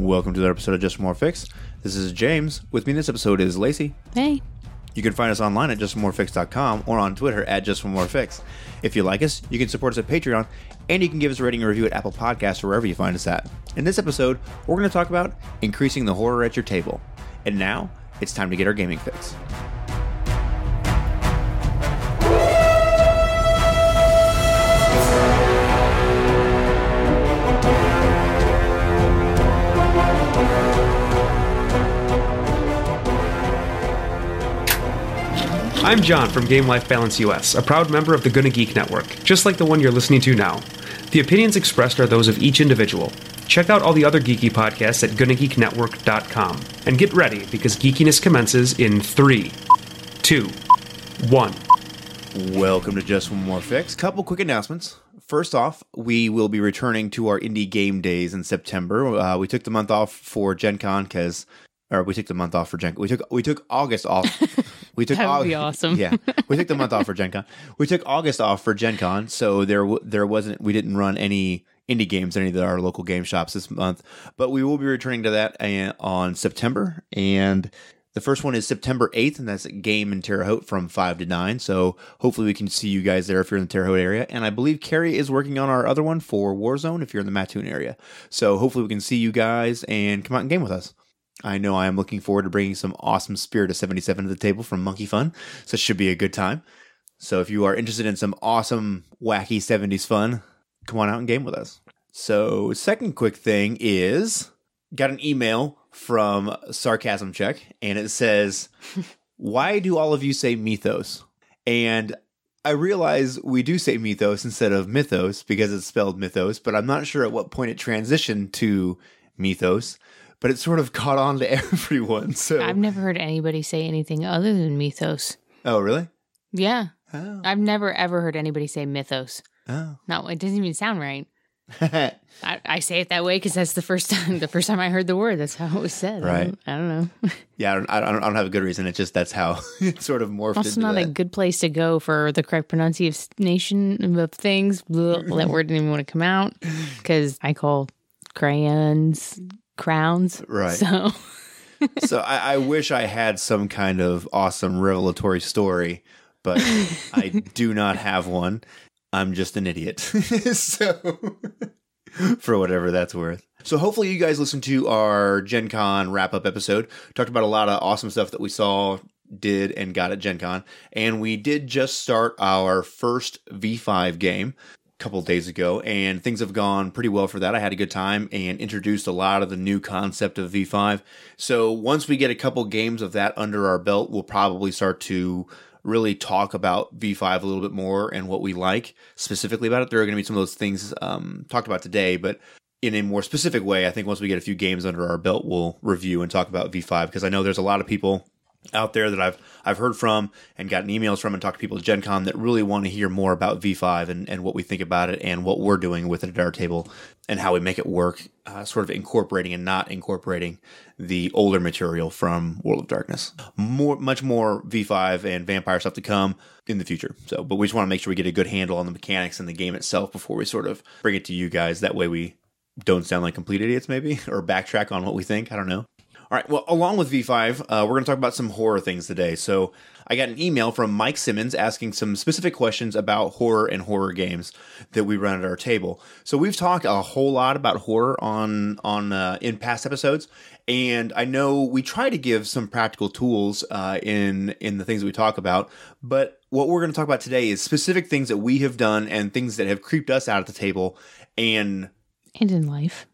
Welcome to another episode of Just For More Fix. This is James. With me in this episode is Lacey. Hey. You can find us online at justformorefix.com or on Twitter at justformorefix. If you like us, you can support us at Patreon, and you can give us a rating and review at Apple Podcasts or wherever you find us at. In this episode, we're going to talk about increasing the horror at your table. And now, it's time to get our gaming fix. I'm John from Game Life Balance US, a proud member of the Gonna Geek Network, just like the one you're listening to now. The opinions expressed are those of each individual. Check out all the other geeky podcasts at GonnaGeekNetwork.com. And get ready, because geekiness commences in 3, 2, 1. Welcome to Just For More Fix. Couple quick announcements. First off, we will be returning to our indie game days in September. We took the month off for Gen Con because... Or we took the month off for Gen Con. We took August off. That would be awesome. Yeah, we took the month off for Gen Con. We took August off for Gen Con, so we didn't run any indie games at any of our local game shops this month. But we will be returning to that on September, and the first one is September 8th, and that's a game in Terre Haute from 5 to 9. So hopefully we can see you guys there if you're in the Terre Haute area. And I believe Carrie is working on our other one for Warzone if you're in the Mattoon area. So hopefully we can see you guys and come out and game with us. I know I am looking forward to bringing some awesome Spirit of 77 to the table from Monkey Fun, so it should be a good time. So if you are interested in some awesome, wacky 70s fun, come on out and game with us. So second quick thing is, got an email from Sarcasm Check, and it says, why do all of you say mythos? And I realize we do say mythos instead of mythos because it's spelled mythos, but I'm not sure at what point it transitioned to mythos. But it sort of caught on to everyone. So I've never heard anybody say anything other than mythos. Oh, really? Yeah. Oh. I've never, ever heard anybody say mythos. Oh. No, it doesn't even sound right. I say it that way because that's the first time I heard the word. That's how it was said. Right. I don't know. Yeah, I don't have a good reason. It's just that's how it sort of morphed Also into not that. a good place to go for the correct pronunciation of things. That word didn't even want to come out because I call crayons crowns. Right. So I wish I had some kind of awesome revelatory story, but I do not have one. I'm just an idiot. So for whatever that's worth. So hopefully you guys listened to our Gen Con wrap-up episode. Talked about a lot of awesome stuff that we saw, did, and got at Gen Con. And we did just start our first V5 game couple of days ago, and things have gone pretty well for that. I had a good time and introduced a lot of the new concept of V5. So once we get a couple games of that under our belt, we'll probably start to really talk about V5 a little bit more and what we like specifically about it. There are going to be some of those things talked about today, but in a more specific way, I think once we get a few games under our belt, we'll review and talk about V5, because I know there's a lot of people out there that I've heard from and gotten emails from and talked to people at Gen Con that really want to hear more about V5 and what we think about it and what we're doing with it at our table and how we make it work, sort of incorporating and not incorporating the older material from World of Darkness. Much more V5 and vampire stuff to come in the future. So, but we just want to make sure we get a good handle on the mechanics and the game itself before we sort of bring it to you guys. That way we don't sound like complete idiots maybe, or backtrack on what we think. I don't know. All right, well, along with V5, we're going to talk about some horror things today. So I got an email from Mike Simmons asking some specific questions about horror and horror games that we run at our table. So we've talked a whole lot about horror on in past episodes, and I know we try to give some practical tools in the things that we talk about, but what we're going to talk about today is specific things that we have done and things that have creeped us out at the table and in life.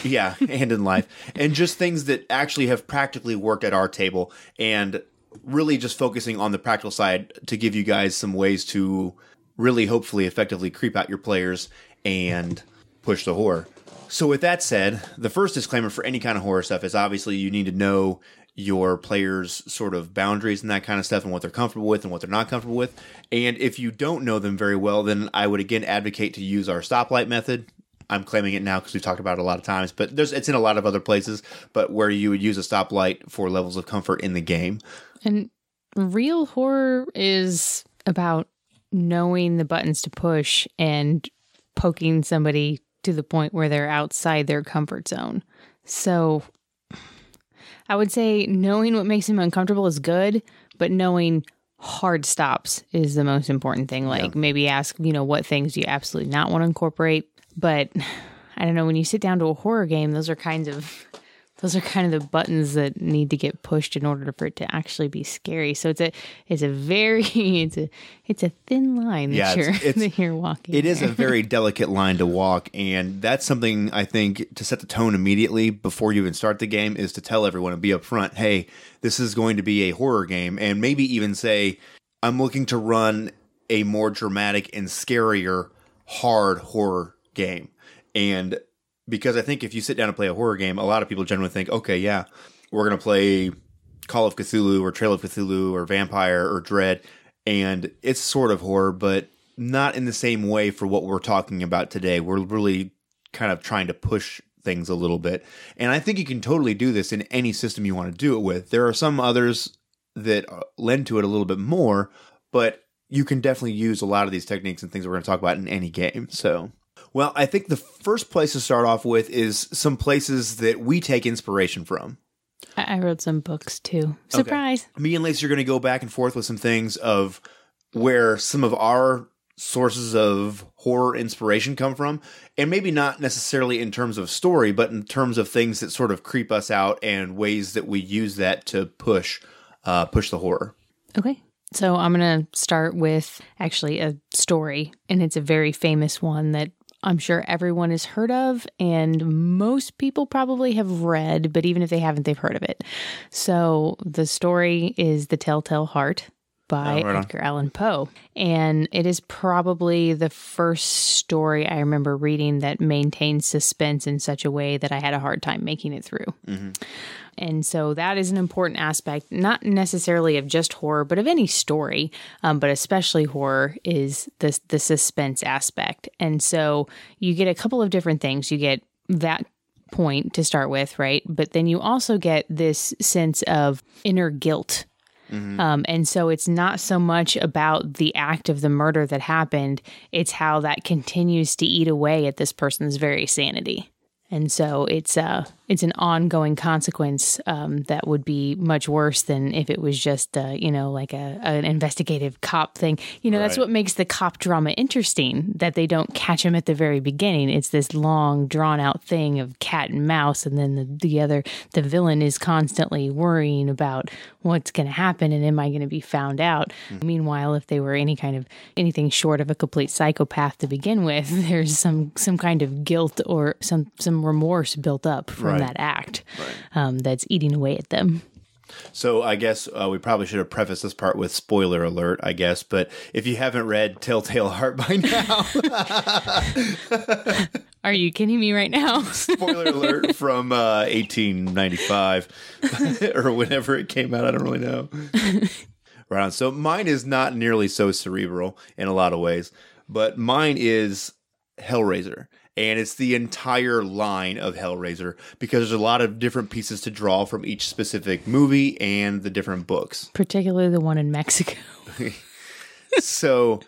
Yeah, and in life. And just things that actually have practically worked at our table, and really just focusing on the practical side to give you guys some ways to really hopefully effectively creep out your players and push the horror. So with that said, the first disclaimer for any kind of horror stuff is obviously you need to know your players' sort of boundaries and that kind of stuff and what they're comfortable with and what they're not comfortable with. And if you don't know them very well, then I would again advocate to use our stoplight method. I'm claiming it now because we've talked about it a lot of times, but it's in a lot of other places, but where you would use a stoplight for levels of comfort in the game. And real horror is about knowing the buttons to push and poking somebody to the point where they're outside their comfort zone. So I would say knowing what makes him uncomfortable is good, but knowing hard stops is the most important thing. Like maybe ask, what things do you absolutely not want to incorporate? But I don't know, when you sit down to a horror game, those are kind of the buttons that need to get pushed in order for it to actually be scary. So it's a thin line that you're walking. It is a very delicate line to walk, and that's something I think to set the tone immediately before you even start the game is to tell everyone and be upfront. Hey, this is going to be a horror game, and maybe even say, I'm looking to run a more dramatic and scarier hard horror game. And because I think if you sit down and play a horror game, a lot of people generally think, okay, yeah, we're going to play Call of Cthulhu or Trail of Cthulhu or Vampire or Dread, and it's sort of horror, but not in the same way for what we're talking about today. We're really kind of trying to push things a little bit. And I think you can totally do this in any system you want to do it with. There are some others that lend to it a little bit more, but you can definitely use a lot of these techniques and things we're going to talk about in any game. So... well, I think the first place to start off with is some places that we take inspiration from. I wrote some books too. Surprise. Okay. Me and Lacey are going to go back and forth with some things of where some of our sources of horror inspiration come from. And maybe not necessarily in terms of story, but in terms of things that sort of creep us out and ways that we use that to push the horror. Okay. So I'm going to start with actually a story, and it's a very famous one that I'm sure everyone has heard of, and most people probably have read, but even if they haven't, they've heard of it. So the story is The Telltale Heart by Edgar Allan Poe. And it is probably the first story I remember reading that maintains suspense in such a way that I had a hard time making it through. Mm-hmm. And so that is an important aspect, not necessarily of just horror, but of any story, but especially horror, is the suspense aspect. And so you get a couple of different things. You get that point to start with, right? But then you also get this sense of inner guilt. Mm-hmm. And so it's not so much about the act of the murder that happened, it's how that continues to eat away at this person's very sanity. And so it's an ongoing consequence that would be much worse than if it was just, like an investigative cop thing. That's what makes the cop drama interesting, that they don't catch him at the very beginning. It's this long, drawn-out thing of cat and mouse, and then the villain is constantly worrying about what's going to happen and am I going to be found out. Mm-hmm. Meanwhile, if they were anything short of a complete psychopath to begin with, there's some kind of guilt or some remorse built up from that act that's eating away at them. So I guess we probably should have prefaced this part with spoiler alert, I guess. But if you haven't read Telltale Heart by now... Are you kidding me right now? Spoiler alert from 1895 or whenever it came out. I don't really know. Right on. So mine is not nearly so cerebral in a lot of ways, but mine is Hellraiser. And it's the entire line of Hellraiser because there's a lot of different pieces to draw from each specific movie and the different books. Particularly the one in Mexico. So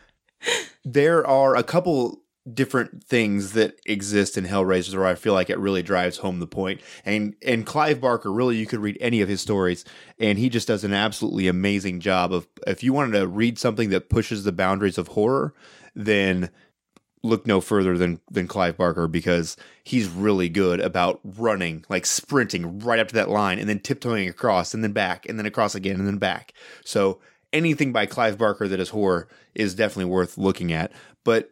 there are a couple different things that exist in Hellraiser where I feel like it really drives home the point. And Clive Barker, really, you could read any of his stories, and he just does an absolutely amazing job of, if you wanted to read something that pushes the boundaries of horror, then look no further than Clive Barker, because he's really good about running, like sprinting right up to that line and then tiptoeing across and then back and then across again and then back. So anything by Clive Barker that is horror is definitely worth looking at. But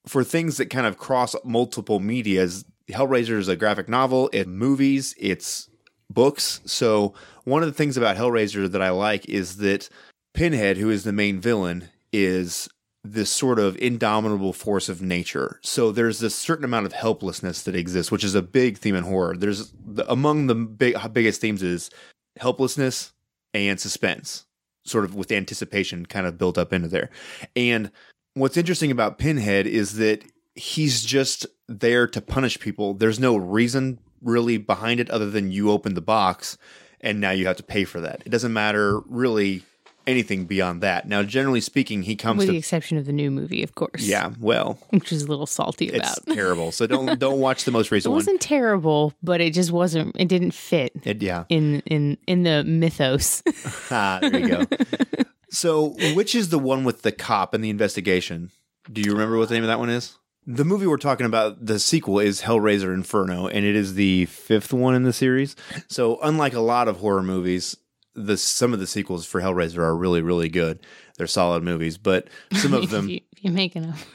for things that kind of cross multiple medias, Hellraiser is a graphic novel, it's movies, it's books. So one of the things about Hellraiser that I like is that Pinhead, who is the main villain, is this sort of indomitable force of nature. So there's this certain amount of helplessness that exists, which is a big theme in horror. There's among the biggest themes is helplessness and suspense, sort of with anticipation kind of built up into there. And what's interesting about Pinhead is that he's just there to punish people. There's no reason really behind it other than you opened the box and now you have to pay for that. It doesn't matter really anything beyond that. Now, generally speaking, he comes With to the exception of the new movie, of course. yeah, well, Which is a little salty it's about. terrible. So don't watch the most It recent one. wasn't terrible, but it just wasn't. It didn't fit Yeah. in the mythos. Ah, there you go. So, which is the one with the cop and the investigation? Do you remember what the name of that one is? The movie we're talking about, the sequel, is Hellraiser Inferno, and it is the 5th one in the series. So, unlike a lot of horror movies, some of the sequels for Hellraiser are really, really good. They're solid movies, but some of them if you make enough.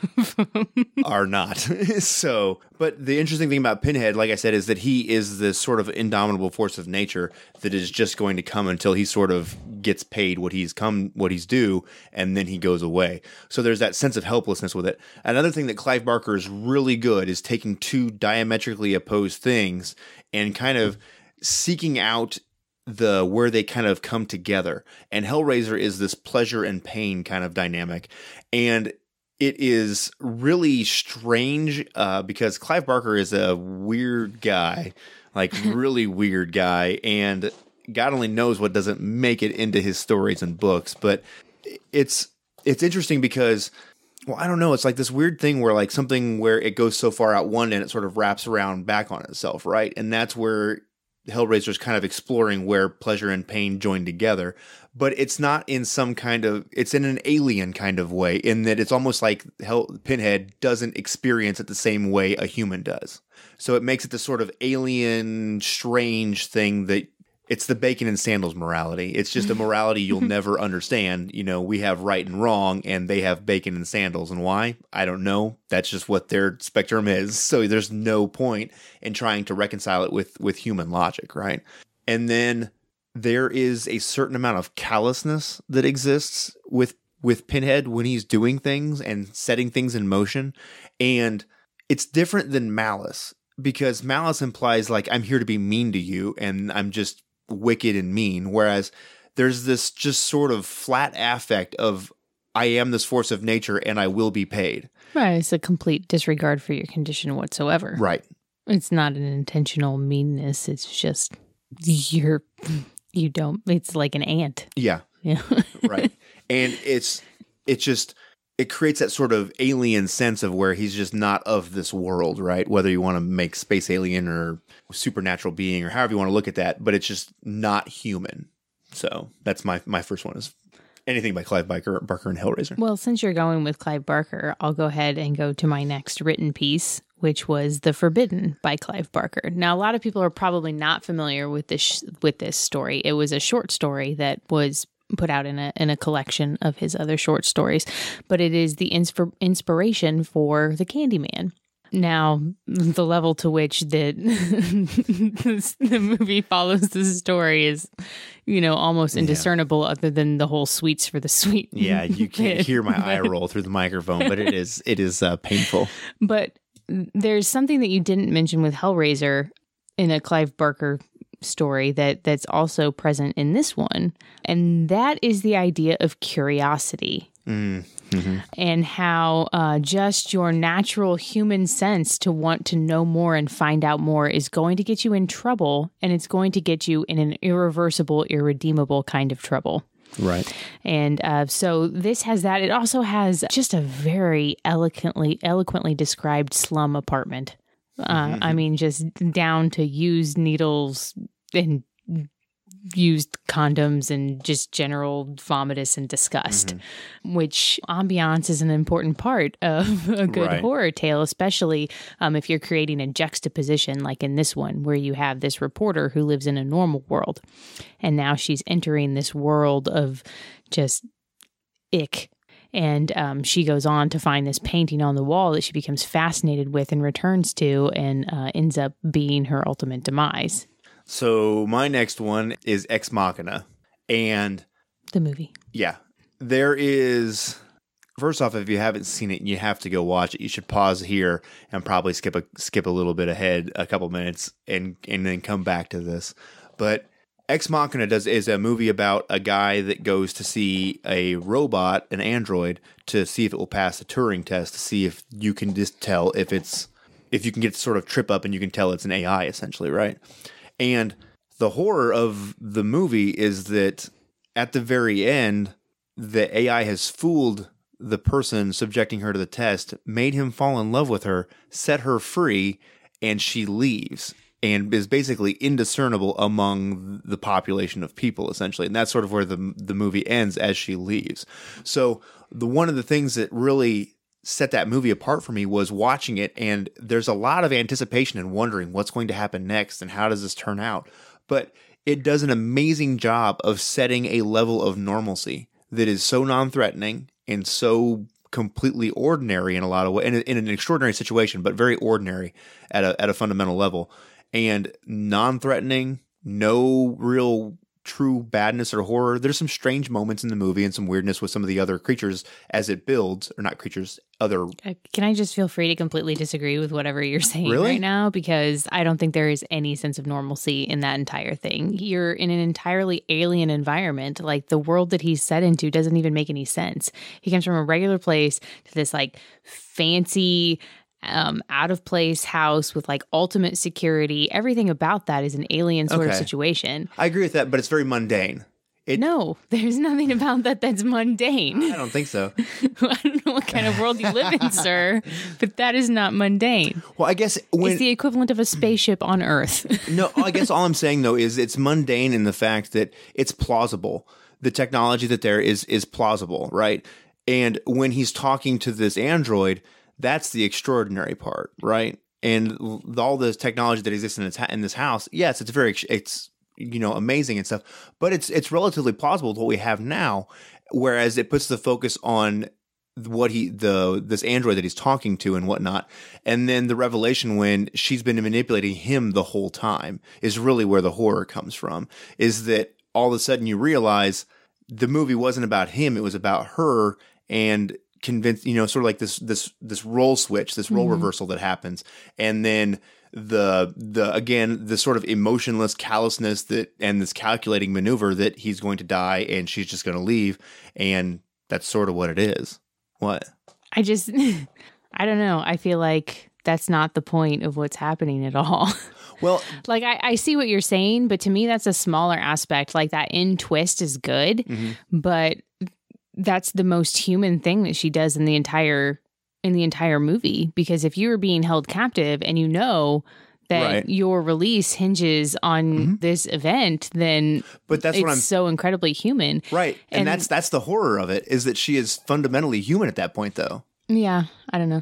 are not. So, but the interesting thing about Pinhead, like I said, is that he is this sort of indomitable force of nature that is just going to come until he sort of gets paid what he's due, and then he goes away. So there's that sense of helplessness with it. Another thing that Clive Barker is really good is taking two diametrically opposed things and kind of seeking out where they kind of come together. And Hellraiser is this pleasure and pain kind of dynamic. And it is really strange because Clive Barker is a weird guy, like really weird guy. And God only knows what doesn't make it into his stories and books. But it's interesting because, well, I don't know. It's like this weird thing where like something where it goes so far out one end, it sort of wraps around back on itself, right? And that's where Hellraiser is kind of exploring where pleasure and pain join together, but it's not in some kind of, it's in an alien kind of way, in that it's almost like Pinhead doesn't experience it the same way a human does. So it makes it this sort of alien, strange thing that it's the bacon and sandals morality. It's just a morality you'll never understand. You know, we have right and wrong, and they have bacon and sandals. And why? I don't know. That's just what their spectrum is. So there's no point in trying to reconcile it with human logic, right? And then there is a certain amount of callousness that exists with Pinhead when he's doing things and setting things in motion. And it's different than malice, because malice implies like, I'm here to be mean to you, and I'm just wicked and mean, whereas there's this just sort of flat affect of I am this force of nature and I will be paid. Right, it's a complete disregard for your condition whatsoever. Right. It's not an intentional meanness. It's just you don't. It's like an ant. Yeah. Yeah. Right. And it creates that sort of alien sense of where he's just not of this world, right? Whether you want to make space alien or supernatural being or however you want to look at that, but it's just not human. So that's my first one, is anything by Clive Barker and Hellraiser. Well, since you're going with Clive Barker, I'll go ahead and go to my next written piece, which was The Forbidden by Clive Barker. Now, a lot of people are probably not familiar with this story. It was a short story that was put out in a collection of his other short stories, but it is the inspiration for The Candyman. Now, the level to which the movie follows the story is, almost indiscernible, other than the whole sweets for the sweet. Yeah, you can't hear my eye roll through the microphone, but it is painful. But there's something that you didn't mention with Hellraiser in a Clive Barker story that's also present in this one, and that is the idea of curiosity. Mm-hmm. And how just your natural human sense to want to know more and find out more is going to get you in trouble, and it's going to get you in an irreversible, irredeemable kind of trouble. Right. And so this has that. It also has just a very eloquently described slum apartment. I mean, just down to used needles and used condoms and just general vomitus and disgust, which ambiance is an important part of a good horror tale, especially if you're creating a juxtaposition like in this one, where you have this reporter who lives in a normal world, and now she's entering this world of just ick. And she goes on to find this painting on the wall that she becomes fascinated with and returns to, and ends up being her ultimate demise. So my next one is Ex Machina. And the movie. Yeah. There is, first off, if you haven't seen it, you have to go watch it. You should pause here and probably skip a little bit ahead, a couple minutes, and then come back to this. But Ex Machina is a movie about a guy that goes to see a robot, an android, to see if it will pass the Turing test, to see if you can just tell if you can get sort of trip up and you can tell it's an AI, essentially, right? And the horror of the movie is that at the very end, the AI has fooled the person subjecting her to the test, made him fall in love with her, set her free, and she leaves and is basically indiscernible among the population of people, essentially. And that's sort of where the movie ends, as she leaves. So one of the things that really set that movie apart for me was watching it, and there's a lot of anticipation and wondering what's going to happen next and how does this turn out. But it does an amazing job of setting a level of normalcy that is so non-threatening and so completely ordinary in a lot of ways, in an extraordinary situation, but very ordinary at a fundamental level, and non-threatening, no real true badness or horror. There's some strange moments in the movie and some weirdness with some of the other creatures as it builds, or not creatures, other. Can I just feel free to completely disagree with whatever you're saying Really? right now? Because I don't think there is any sense of normalcy in that entire thing. You're in an entirely alien environment. Like, the world that he's set into doesn't even make any sense. He comes from a regular place to this like fancy, out of place house with like ultimate security. Everything about that is an alien sort of Okay. situation. I agree with that, but it's very mundane. No, there's nothing about that that's mundane. I don't think so. I don't know what kind of world you live in, sir, but that is not mundane. Well, I guess It's the equivalent of a spaceship on Earth. No, I guess all I'm saying though is it's mundane in the fact that it's plausible. The technology that there is plausible, right? And when he's talking to this android, that's the extraordinary part, right? And all the technology that exists in this house, yes, it's amazing and stuff, but it's relatively plausible with what we have now. Whereas it puts the focus on what this android that he's talking to and whatnot, and then the revelation when she's been manipulating him the whole time is really where the horror comes from. Is that all of a sudden you realize the movie wasn't about him; it was about her, and convinced, sort of like this role switch, this role reversal that happens, and then the sort of emotionless callousness and this calculating maneuver that he's going to die and she's just going to leave, and that's sort of what it is. What? I don't know. I feel like that's not the point of what's happening at all. Well, like I see what you're saying, but to me that's a smaller aspect. Like, that end twist is good, but that's the most human thing that she does in the entire movie. Because if you were being held captive and you know that right. your release hinges on this event, then but that's what I'm so incredibly human. Right. And that's the horror of it, is that she is fundamentally human at that point though. Yeah, I don't know.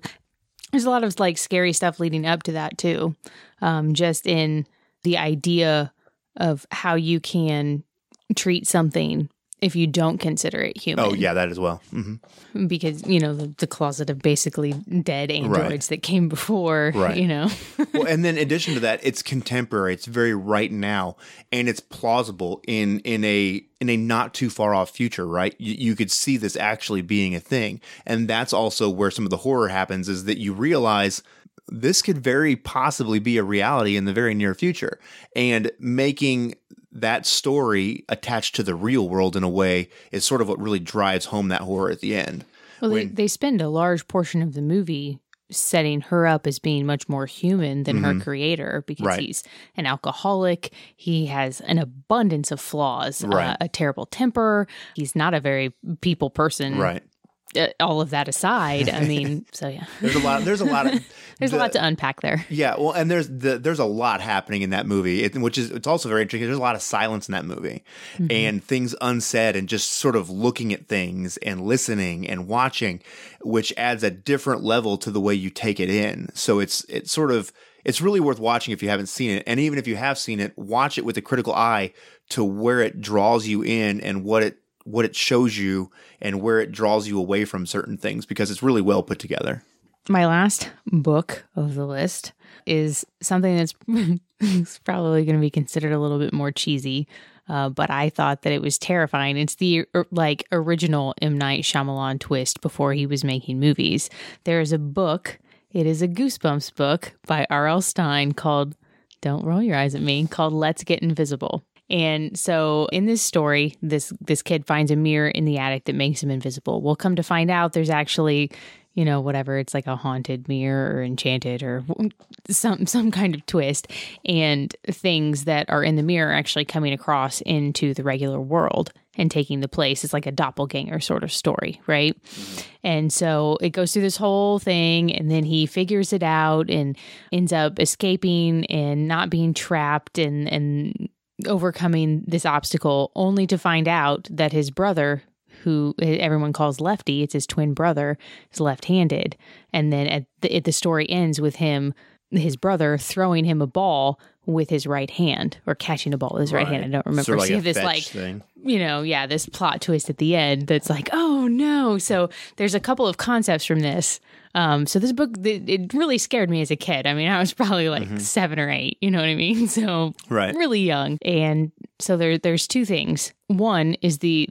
There's a lot of like scary stuff leading up to that too. Just in the idea of how you can treat something if you don't consider it human. Oh, yeah, that as well. Because, the closet of basically dead androids that came before, Right. Well, and then in addition to that, it's contemporary. It's very right now, and it's plausible in a not too far off future, right? You could see this actually being a thing. And that's also where some of the horror happens, is that you realize this could very possibly be a reality in the very near future. And making that story attached to the real world in a way is sort of what really drives home that horror at the end. Well, they spend a large portion of the movie setting her up as being much more human than her creator, because right. he's an alcoholic. He has an abundance of flaws, right. A terrible temper. He's not a very people person. Right. All of that aside, I mean, so yeah. There's a lot of There's a lot to unpack there. Yeah, well, and there's a lot happening in that movie, it's also very interesting. There's a lot of silence in that movie, and things unsaid, and just sort of looking at things and listening and watching, which adds a different level to the way you take it in. So it's really worth watching if you haven't seen it, and even if you have seen it, watch it with a critical eye to where it draws you in and what it shows you and where it draws you away from certain things, because it's really well put together. My last book of the list is something that's probably going to be considered a little bit more cheesy, but I thought that it was terrifying. It's the original M. Night Shyamalan twist before he was making movies. There is a book. It is a Goosebumps book by R.L. Stine called, don't roll your eyes at me, called Let's Get Invisible. And so in this story, this kid finds a mirror in the attic that makes him invisible. We'll come to find out there's actually, whatever, it's like a haunted mirror or enchanted or some kind of twist, and things that are in the mirror are actually coming across into the regular world. and taking the place. It's like a doppelganger sort of story, right? And so it goes through this whole thing, and then he figures it out and ends up escaping and not being trapped and overcoming this obstacle, only to find out that his brother, who everyone calls Lefty, it's his twin brother, is left-handed. And then the story ends with his brother throwing him a ball with his right hand, or catching a ball with his right hand. I don't remember. Sort of like so you a have this fetch thing. This plot twist at the end that's like, oh no. So there's a couple of concepts from this. So this book, it really scared me as a kid. I mean, I was probably like 7 or 8, you know what I mean? So really young. And so there's two things. One is the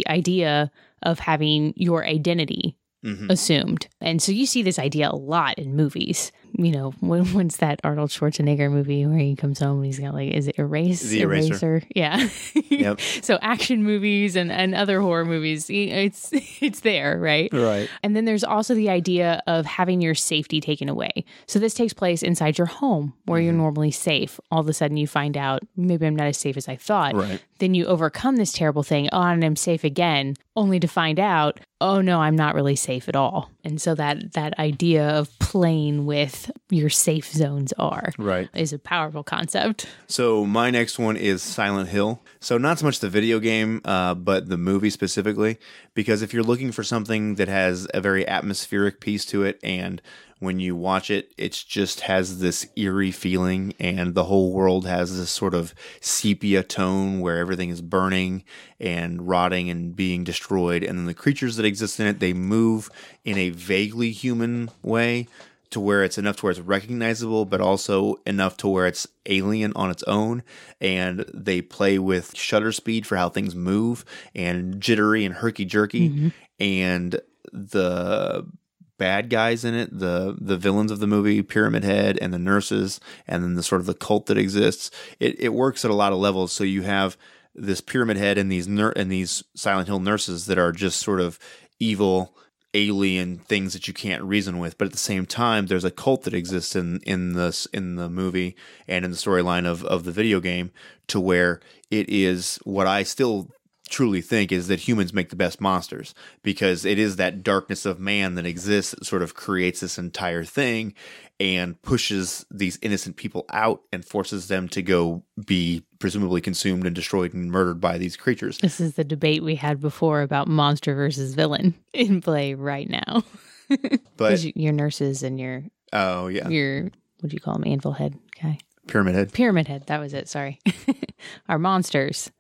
idea of having your identity assumed. And so you see this idea a lot in movies. You know, when's that Arnold Schwarzenegger movie where he comes home and he's got like, is it The Eraser? Yeah. Yep. So action movies and other horror movies, it's there, right? Right. And then there's also the idea of having your safety taken away. So this takes place inside your home where you're normally safe. All of a sudden you find out, maybe I'm not as safe as I thought. Right. Then you overcome this terrible thing, and I'm safe again, only to find out, oh no, I'm not really safe at all. And so that idea of playing with your safe zones is a powerful concept. So my next one is Silent Hill. So not so much the video game, but the movie specifically, because if you're looking for something that has a very atmospheric piece to it, and when you watch it, it just has this eerie feeling, and the whole world has this sort of sepia tone where everything is burning and rotting and being destroyed. And then the creatures that exist in it, they move in a vaguely human way to where it's enough to where it's recognizable, but also enough to where it's alien on its own. And they play with shutter speed for how things move, and jittery and herky-jerky. And the bad guys in it, the villains of the movie, Pyramid Head and the nurses, and then the sort of the cult that exists, it works at a lot of levels. So you have this Pyramid Head and these Silent Hill nurses that are just sort of evil alien things that you can't reason with, but at the same time there's a cult that exists in the movie and in the storyline of the video game, to where it is what I still truly think is that humans make the best monsters, because it is that darkness of man that exists that sort of creates this entire thing and pushes these innocent people out and forces them to go be presumably consumed and destroyed and murdered by these creatures. This is the debate we had before about monster versus villain in play right now. But your nurses and your what do you call them, anvil head guy? Pyramid Head, that was it, sorry. Are monsters.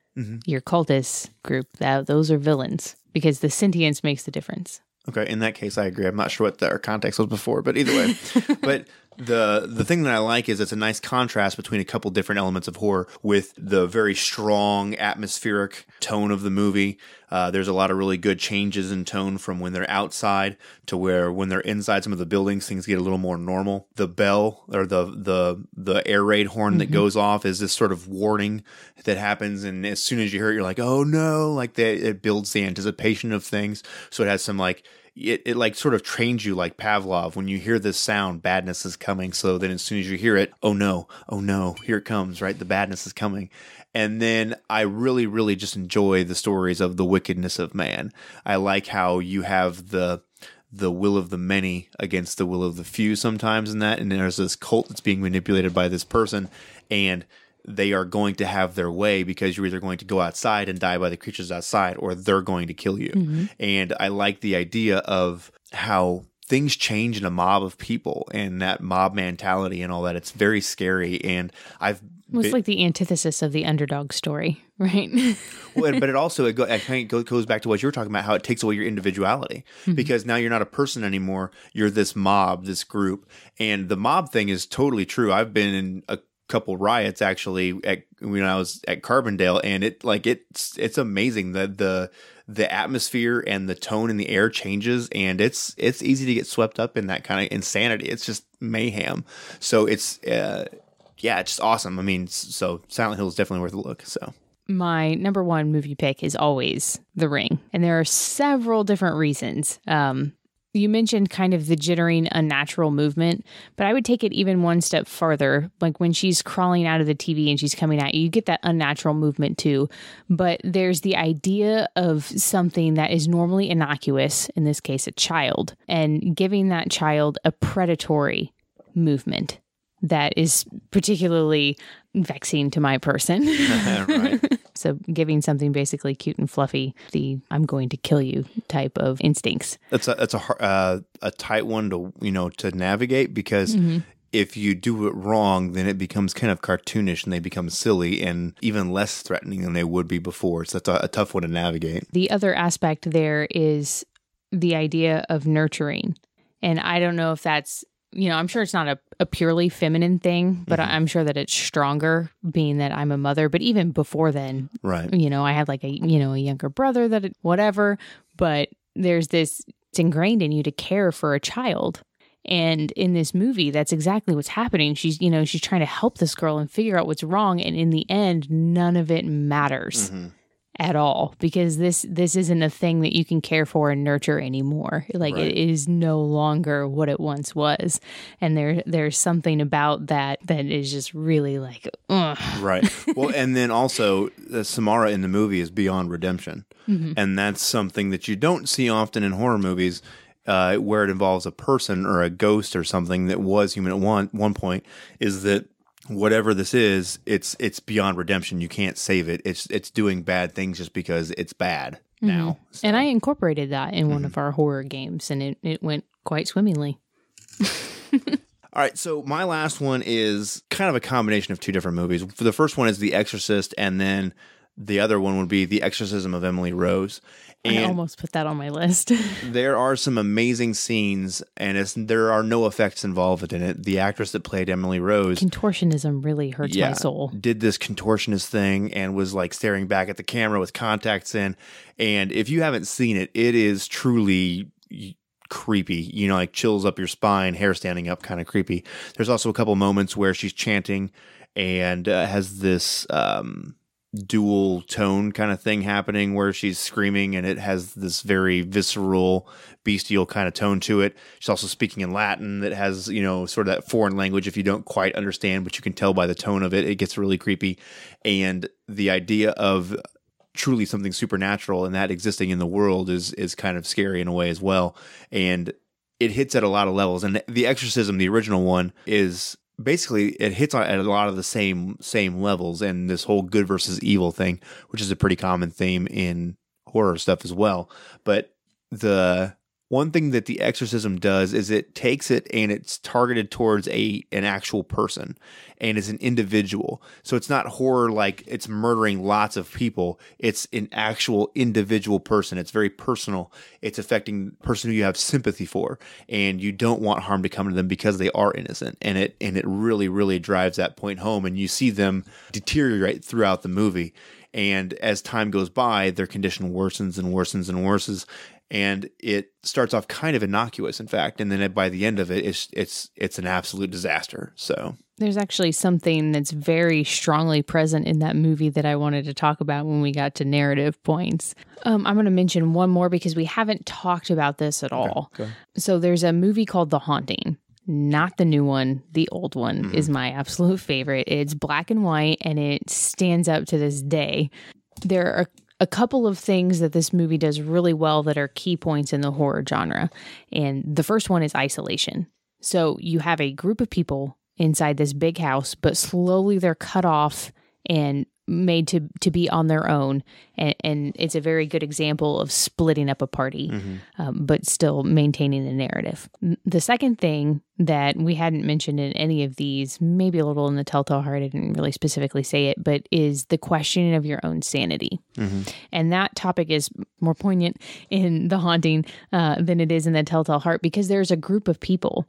Your cultist group, those are villains, because the sentience makes the difference. Okay, in that case, I agree. I'm not sure what our context was before, but either way. But the thing that I like is it's a nice contrast between a couple different elements of horror with the very strong atmospheric tone of the movie. There's a lot of really good changes in tone from when they're outside to where when they're inside some of the buildings, things get a little more normal. The bell, or the air raid horn that goes off, is this sort of warning that happens, and as soon as you hear it, you're like, oh no, like it builds the anticipation of things. So it has some like, it like sort of trains you like Pavlov. When you hear this sound, badness is coming. So then as soon as you hear it, oh no, here it comes, right? The badness is coming. And then I really, really just enjoy the stories of the wickedness of man. I like how you have the will of the many against the will of the few sometimes in that. And there's this cult that's being manipulated by this person, and they are going to have their way because you're either going to go outside and die by the creatures outside, or they're going to kill you. And I like the idea of how things change in a mob of people and that mob mentality and all that. It's very scary. And it's like the antithesis of the underdog story, right? Well, but I think it goes back to what you were talking about, how it takes away your individuality, because now you're not a person anymore. You're this mob, this group. And the mob thing is totally true. I've been in a couple riots actually when I was at Carbondale, and it's amazing that the atmosphere and the tone in the air changes, and it's easy to get swept up in that kind of insanity. It's just mayhem. So it's just awesome. I mean, so Silent Hill is definitely worth a look. So my number one movie pick is always The Ring, and there are several different reasons. you mentioned kind of the jittering, unnatural movement, but I would take it even one step farther. Like when she's crawling out of the TV and she's coming at you, you get that unnatural movement too. But there's the idea of something that is normally innocuous, in this case, a child, and giving that child a predatory movement that is particularly vexing to my person. Right. So giving something basically cute and fluffy, the I'm going to kill you type of instincts. That's a tight one to navigate, because if you do it wrong, then it becomes kind of cartoonish and they become silly and even less threatening than they would be before. So that's a tough one to navigate. The other aspect there is the idea of nurturing. And I don't know if that's, I'm sure it's not a purely feminine thing, but I'm sure that it's stronger being that I'm a mother. But even before then, right? I had like a younger brother whatever. But there's this, it's ingrained in you to care for a child. And in this movie, that's exactly what's happening. She's trying to help this girl and figure out what's wrong. And in the end, none of it matters. At all, because this isn't a thing that you can care for and nurture anymore. Like It is no longer what it once was, and there's something about that is just really like, ugh. Right. Well, and then also Samara in the movie is beyond redemption, and that's something that you don't see often in horror movies, where it involves a person or a ghost or something that was human at one point. Is that whatever this is, it's beyond redemption. You can't save it. It's doing bad things just because it's bad now. So. And I incorporated that in one of our horror games, and it went quite swimmingly. All right, so my last one is kind of a combination of two different movies. The first one is The Exorcist, and then the other one would be The Exorcism of Emily Rose. And I almost put that on my list. There are some amazing scenes, and there are no effects involved in it. The actress that played Emily Rose, contortionism really hurts my soul. Did this contortionist thing and was like staring back at the camera with contacts in. And if you haven't seen it, it is truly creepy. Like chills up your spine, hair standing up, kind of creepy. There's also a couple moments where she's chanting and has this dual tone kind of thing happening where she's screaming and it has this very visceral, bestial kind of tone to it. She's also speaking in Latin that has, sort of that foreign language if you don't quite understand, but you can tell by the tone of it. It gets really creepy. And the idea of truly something supernatural and that existing in the world is kind of scary in a way as well. And it hits at a lot of levels. And The Exorcism, the original one, is basically it hits at a lot of the same levels, and this whole good versus evil thing, which is a pretty common theme in horror stuff as well. But the one thing that The Exorcism does is it takes it and it's targeted towards an actual person and is an individual. So it's not horror like it's murdering lots of people. It's an actual individual person. It's very personal. It's affecting the person who you have sympathy for, and you don't want harm to come to them because they are innocent. And it really, really drives that point home, and you see them deteriorate throughout the movie. And as time goes by, their condition worsens and worsens and worsens. And it starts off kind of innocuous, in fact, and then by the end of it, it's an absolute disaster. So there's actually something that's very strongly present in that movie that I wanted to talk about when we got to narrative points. I'm going to mention one more because we haven't talked about this at all. Okay. So there's a movie called The Haunting. Not the new one. The old one is my absolute favorite. It's black and white, and it stands up to this day. There are a couple of things that this movie does really well that are key points in the horror genre. And the first one is isolation. So you have a group of people inside this big house, but slowly they're cut off and made to be on their own. And it's a very good example of splitting up a party, but still maintaining the narrative. The second thing that we hadn't mentioned in any of these, maybe a little in The Telltale Heart, I didn't really specifically say it, but is the questioning of your own sanity. And that topic is more poignant in The Haunting than it is in The Telltale Heart, because there's a group of people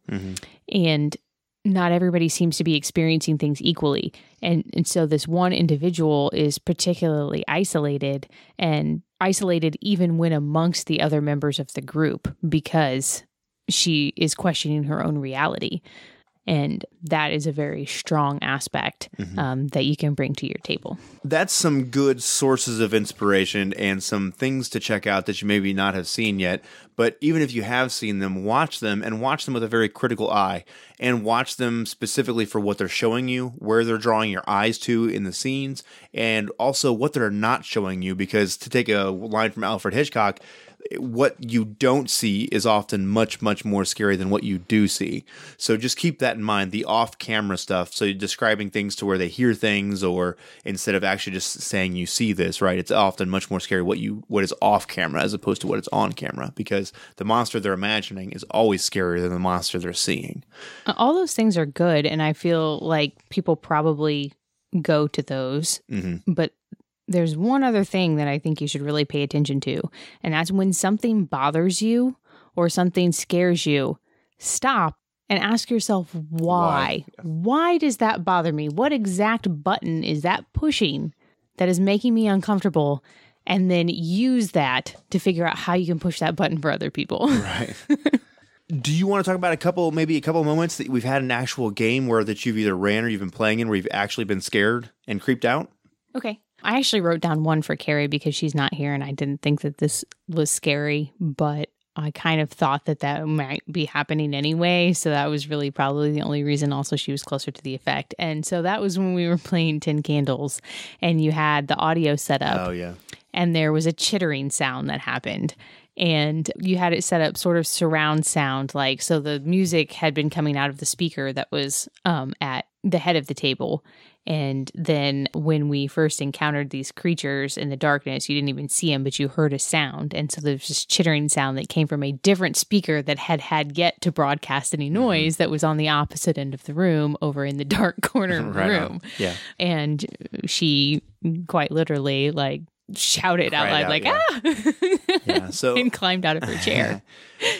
and not everybody seems to be experiencing things equally. And so this one individual is particularly isolated, and isolated even when amongst the other members of the group, because she is questioning her own reality. And that is a very strong aspect that you can bring to your table. That's some good sources of inspiration and some things to check out that you maybe not have seen yet. But even if you have seen them, watch them and watch them with a very critical eye, and watch them specifically for what they're showing you, where they're drawing your eyes to in the scenes, and also what they're not showing you. Because to take a line from Alfred Hitchcock, what you don't see is often much, much more scary than what you do see. So just keep that in mind, the off-camera stuff. So you're describing things to where they hear things, or instead of actually just saying you see this, right? It's often much more scary what is off camera as opposed to what is on camera, because the monster they're imagining is always scarier than the monster they're seeing. All those things are good, and I feel like people probably go to those, but there's one other thing that I think you should really pay attention to, and that's when something bothers you or something scares you, stop and ask yourself why. Why does that bother me? What exact button is that pushing that is making me uncomfortable? And then use that to figure out how you can push that button for other people. Right. Do you want to talk about a couple moments that we've had an actual game where that you've either ran or you've been playing in where you've actually been scared and creeped out? Okay. I actually wrote down one for Carrie because she's not here and I didn't think that this was scary, but I kind of thought that might be happening anyway. So that was really probably the only reason. Also, she was closer to the effect. And so that was when we were playing 10 Candles and you had the audio set up. Oh, yeah. And there was a chittering sound that happened. And you had it set up sort of surround sound, like, so the music had been coming out of the speaker that was at the head of the table. And then when we first encountered these creatures in the darkness, you didn't even see them, but you heard a sound. And so there's this chittering sound that came from a different speaker that had yet to broadcast any noise that was on the opposite end of the room over in the dark corner of the room. On. Yeah. And she quite literally shouted out loud, ah! Yeah, so and climbed out of her chair.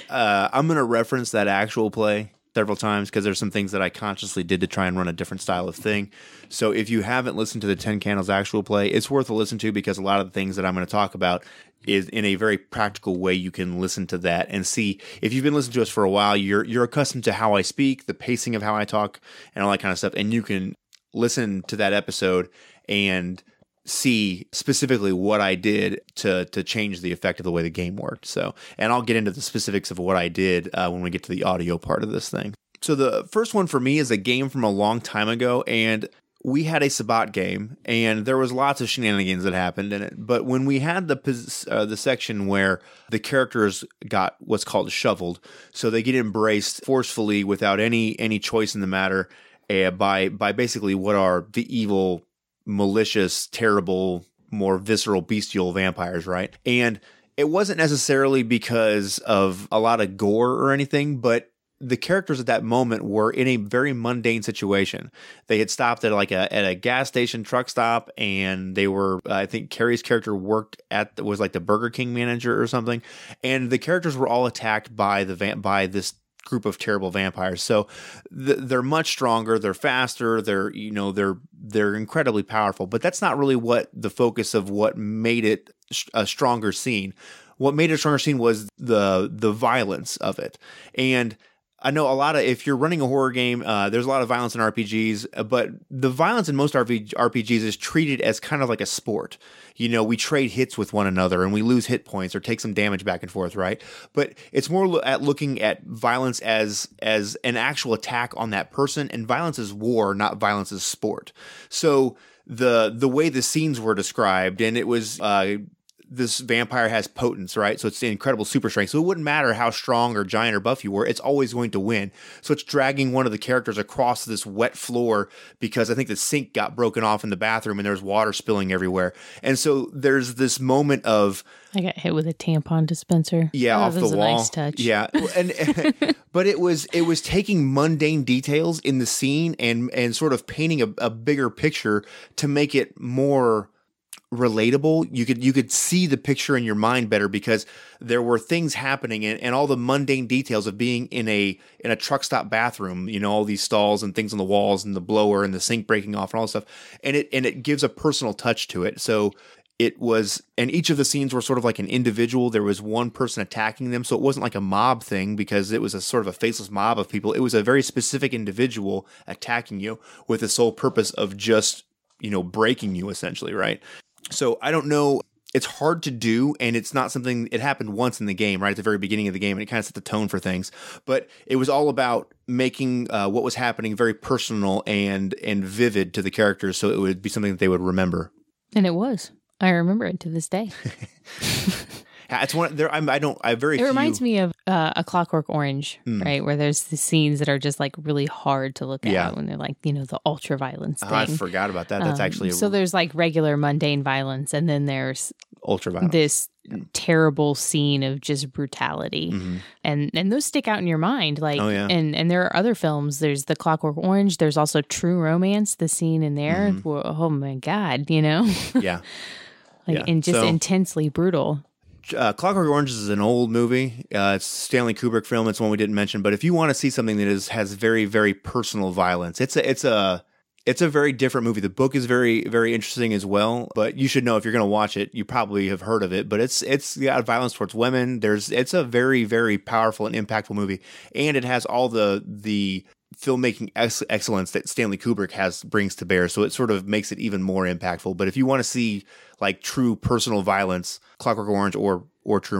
I'm going to reference that actual play several times because there's some things that I consciously did to try and run a different style of thing. So if you haven't listened to the 10 Candles actual play, it's worth a listen to because a lot of the things that I'm going to talk about is in a very practical way. You can listen to that and see, if you've been listening to us for a while, you're accustomed to how I speak, the pacing of how I talk and all that kind of stuff. And you can listen to that episode and see specifically what I did to change the effect of the way the game worked. So, and I'll get into the specifics of what I did when we get to the audio part of this thing. So the first one for me is a game from a long time ago, and we had a Sabbat game, and there was lots of shenanigans that happened in it. But when we had the section where the characters got what's called shoveled, so they get embraced forcefully without any choice in the matter by basically what are the evil, malicious, terrible, more visceral, bestial vampires, right? And it wasn't necessarily because of a lot of gore or anything, but the characters at that moment were in a very mundane situation. They had stopped at a gas station truck stop, and they were, I think Carrie's character was like the Burger King manager or something, and the characters were all attacked by this group of terrible vampires. So they're much stronger, they're faster, they're incredibly powerful, but that's not really what the focus of what made it a stronger scene. What made it a stronger scene was the violence of it. And I know if you're running a horror game, there's a lot of violence in RPGs, but the violence in most RPGs is treated as kind of like a sport. We trade hits with one another and we lose hit points or take some damage back and forth, right? But it's more at looking at violence as an actual attack on that person, and violence is war, not violence is sport. So the way the scenes were described, and it was this vampire has potence, right? So it's the incredible super strength. So it wouldn't matter how strong or giant or buff you were, it's always going to win. So it's dragging one of the characters across this wet floor because I think the sink got broken off in the bathroom and there's water spilling everywhere. And so there's this moment of, I got hit with a tampon dispenser. Yeah, off the wall. A nice touch. Yeah, and but it was taking mundane details in the scene and sort of painting a bigger picture to make it more relatable. You could see the picture in your mind better because there were things happening and all the mundane details of being in a truck stop bathroom, all these stalls and things on the walls and the blower and the sink breaking off and all this stuff. And it gives a personal touch to it. So it was, and each of the scenes were sort of like an individual. There was one person attacking them, so it wasn't like a mob thing because it was a sort of a faceless mob of people. It was a very specific individual attacking you with the sole purpose of just, breaking you essentially, right? So I don't know. It's hard to do, and it's not something, it happened once in the game, right at the very beginning of the game, and it kind of set the tone for things. But it was all about making what was happening very personal and vivid to the characters, so it would be something that they would remember. And it was. I remember it to this day. It's one there. It reminds me of A Clockwork Orange, right? Where there's the scenes that are just like really hard to look at when they're like, the ultra violence thing. I forgot about that. That's actually so there's like regular mundane violence, and then there's ultra violence. This terrible scene of just brutality, and those stick out in your mind. Like, and there are other films. There's The Clockwork Orange. There's also True Romance. The scene in there. Oh my God, Yeah. And just intensely brutal. Clockwork Orange is an old movie. It's a Stanley Kubrick film. It's one we didn't mention. But if you want to see something that has very, very personal violence, it's a very different movie. The book is very, very interesting as well. But you should know, if you're going to watch it, you probably have heard of it. But it's got violence towards women. It's a very, very powerful and impactful movie, and it has all the filmmaking excellence that Stanley Kubrick brings to bear. So it sort of makes it even more impactful. But if you want to see like true personal violence, Clockwork Orange or True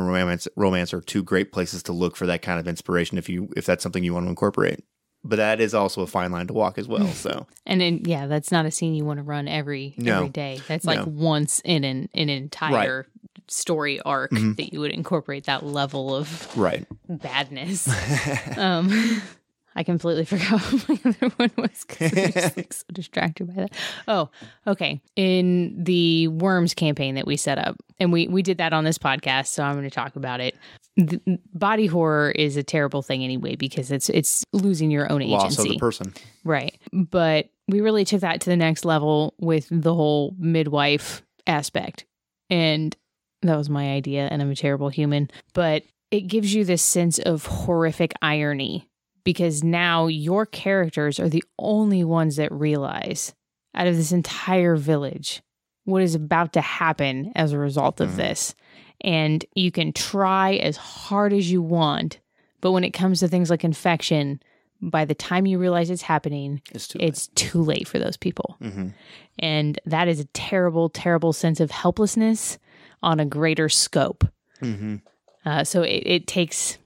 Romance are two great places to look for that kind of inspiration if that's something you want to incorporate. But that is also a fine line to walk as well. So, and that's not a scene you want to run every day. That's like once in an entire story arc that you would incorporate that level of badness. I completely forgot what my other one was because I was just like so distracted by that. Oh, okay. In the Worms campaign that we set up, and we did that on this podcast, so I'm going to talk about it. Body horror is a terrible thing anyway because it's losing your own agency. Loss of the person. Right. But we really took that to the next level with the whole midwife aspect. And that was my idea, and I'm a terrible human. But it gives you this sense of horrific irony, because now your characters are the only ones that realize, out of this entire village, what is about to happen as a result of this. And you can try as hard as you want, but when it comes to things like infection, by the time you realize it's happening, it's too late for those people. And that is a terrible, terrible sense of helplessness on a greater scope. So it takes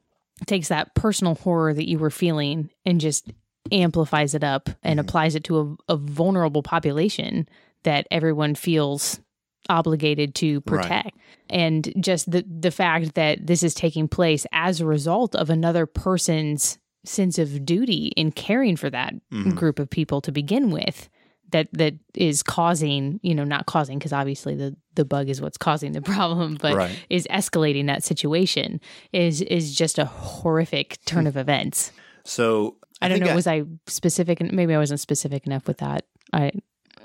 that personal horror that you were feeling and just amplifies it up and applies it to a vulnerable population that everyone feels obligated to protect. Right. And just the fact that this is taking place as a result of another person's sense of duty in caring for that group of people to begin with, that is causing, not causing, because obviously the bug is what's causing the problem, but is escalating that situation is just a horrific turn of events. So I don't know, was I specific? Maybe I wasn't specific enough with that.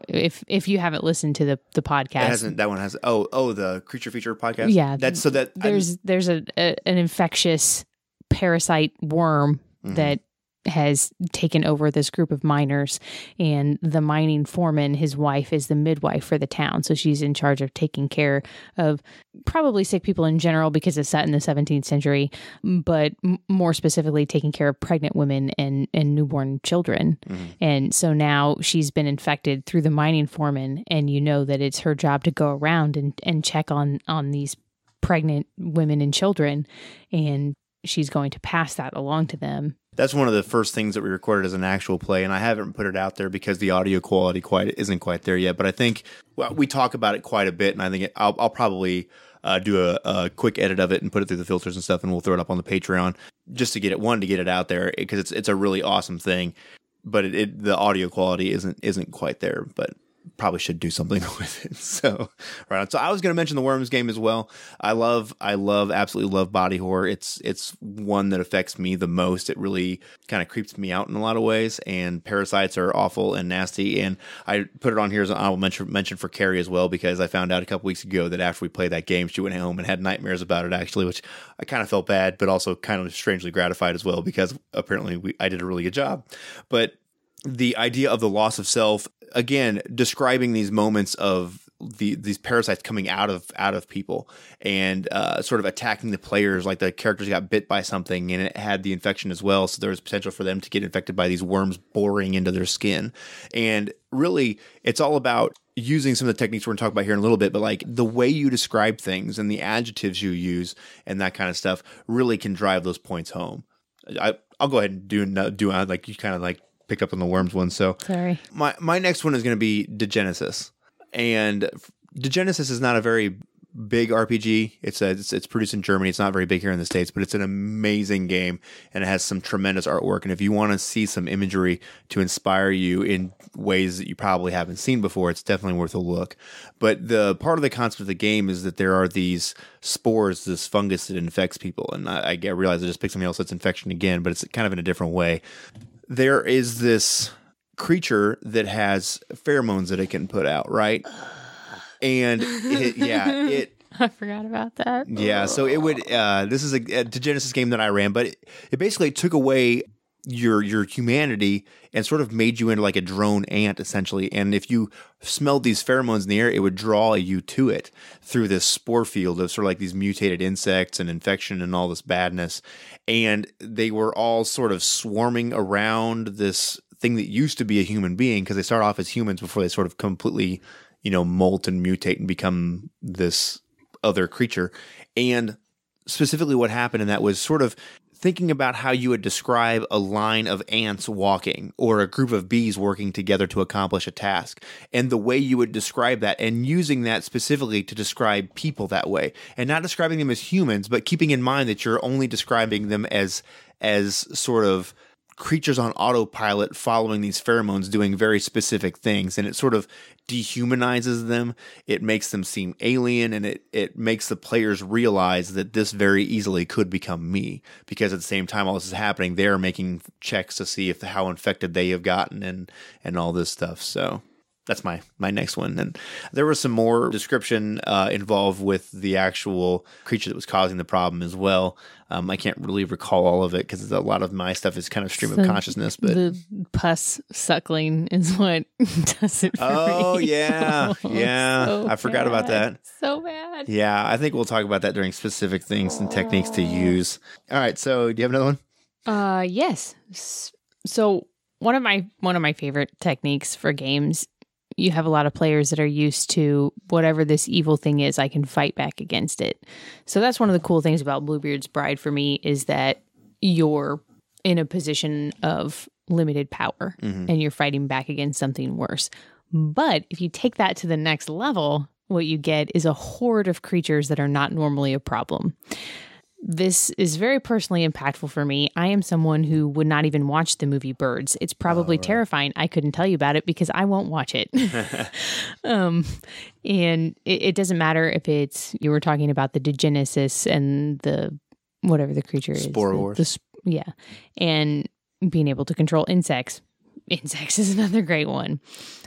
If you haven't listened to the podcast, that one has the Creature Feature podcast. Yeah, there's an infectious parasite worm that has taken over this group of miners, and the mining foreman, his wife, is the midwife for the town. So she's in charge of taking care of probably sick people in general because it's set in the 17th century, but more specifically taking care of pregnant women and newborn children. And so now she's been infected through the mining foreman, and that it's her job to go around and check on these pregnant women and children, and she's going to pass that along to them. That's one of the first things that we recorded as an actual play, and I haven't put it out there because the audio quality isn't quite there yet. But I think we talk about it quite a bit, and I think I'll probably do a quick edit of it and put it through the filters and stuff, and we'll throw it up on the Patreon just to get it out there because it's a really awesome thing. But the audio quality isn't quite there, but probably should do something with it. So right. So I was going to mention the Worms game as well. I absolutely love body horror. It's one that affects me the most. It really kind of creeps me out in a lot of ways, and parasites are awful and nasty. And I put it on here as an honorable mention for Carrie as well, because I found out a couple weeks ago that after we played that game, she went home and had nightmares about it, actually, which I kind of felt bad, but also kind of strangely gratified as well, because apparently I did a really good job. But the idea of the loss of self, again, describing these moments of these parasites coming out of people and sort of attacking the players. Like the characters got bit by something and it had the infection as well, so there was potential for them to get infected by these worms boring into their skin. And really, it's all about using some of the techniques we're going to talk about here in a little bit, but like the way you describe things and the adjectives you use and that kind of stuff really can drive those points home. I'll go ahead and do like you kind of like picked up on the worms one. So sorry. My next one is going to be Degenesis. And Degenesis is not a very big RPG. It's produced in Germany. It's not very big here in the States, but it's an amazing game and it has some tremendous artwork. And if you want to see some imagery to inspire you in ways that you probably haven't seen before, it's definitely worth a look. But the part of the concept of the game is that there are these spores, this fungus that infects people. And I realize I just picked something else that's infection again, but it's kind of in a different way. There is this creature that has pheromones that it can put out, right? And it I forgot about that. Yeah, so it would. This is a Degenesis game that I ran, but it basically took away your humanity and sort of made you into like a drone ant essentially. And if you smelled these pheromones in the air, it would draw you to it through this spore field of sort of like these mutated insects and infection and all this badness. And they were all sort of swarming around this thing that used to be a human being, because they start off as humans before they sort of completely, molt and mutate and become this other creature. And specifically what happened in that was sort of thinking about how you would describe a line of ants walking or a group of bees working together to accomplish a task, and the way you would describe that and using that specifically to describe people that way, and not describing them as humans, but keeping in mind that you're only describing them as sort of creatures on autopilot following these pheromones doing very specific things. And it sort of dehumanizes them. It makes them seem alien, and it makes the players realize that this very easily could become me, because at the same time all this is happening, they're making checks to see how infected they have gotten and all this stuff. So that's my next one. And there was some more description involved with the actual creature that was causing the problem as well. I can't really recall all of it because a lot of my stuff is kind of stream of consciousness. But the pus suckling is what does it for me. Oh, yeah. Yeah. So I forgot about that. So bad. Yeah. I think we'll talk about that during specific things and techniques to use. All right. So do you have another one? Yes. So one of my favorite techniques for games, you have a lot of players that are used to whatever this evil thing is, I can fight back against it. So that's one of the cool things about Bluebeard's Bride for me, is that you're in a position of limited power and you're fighting back against something worse. But if you take that to the next level, what you get is a horde of creatures that are not normally a problem. This is very personally impactful for me. I am someone who would not even watch the movie Birds. It's probably terrifying. I couldn't tell you about it because I won't watch it. And it doesn't matter if it's, you were talking about the Degenesis and the, whatever the creature is. Sporivores. Yeah. And being able to control insects. Insects is another great one.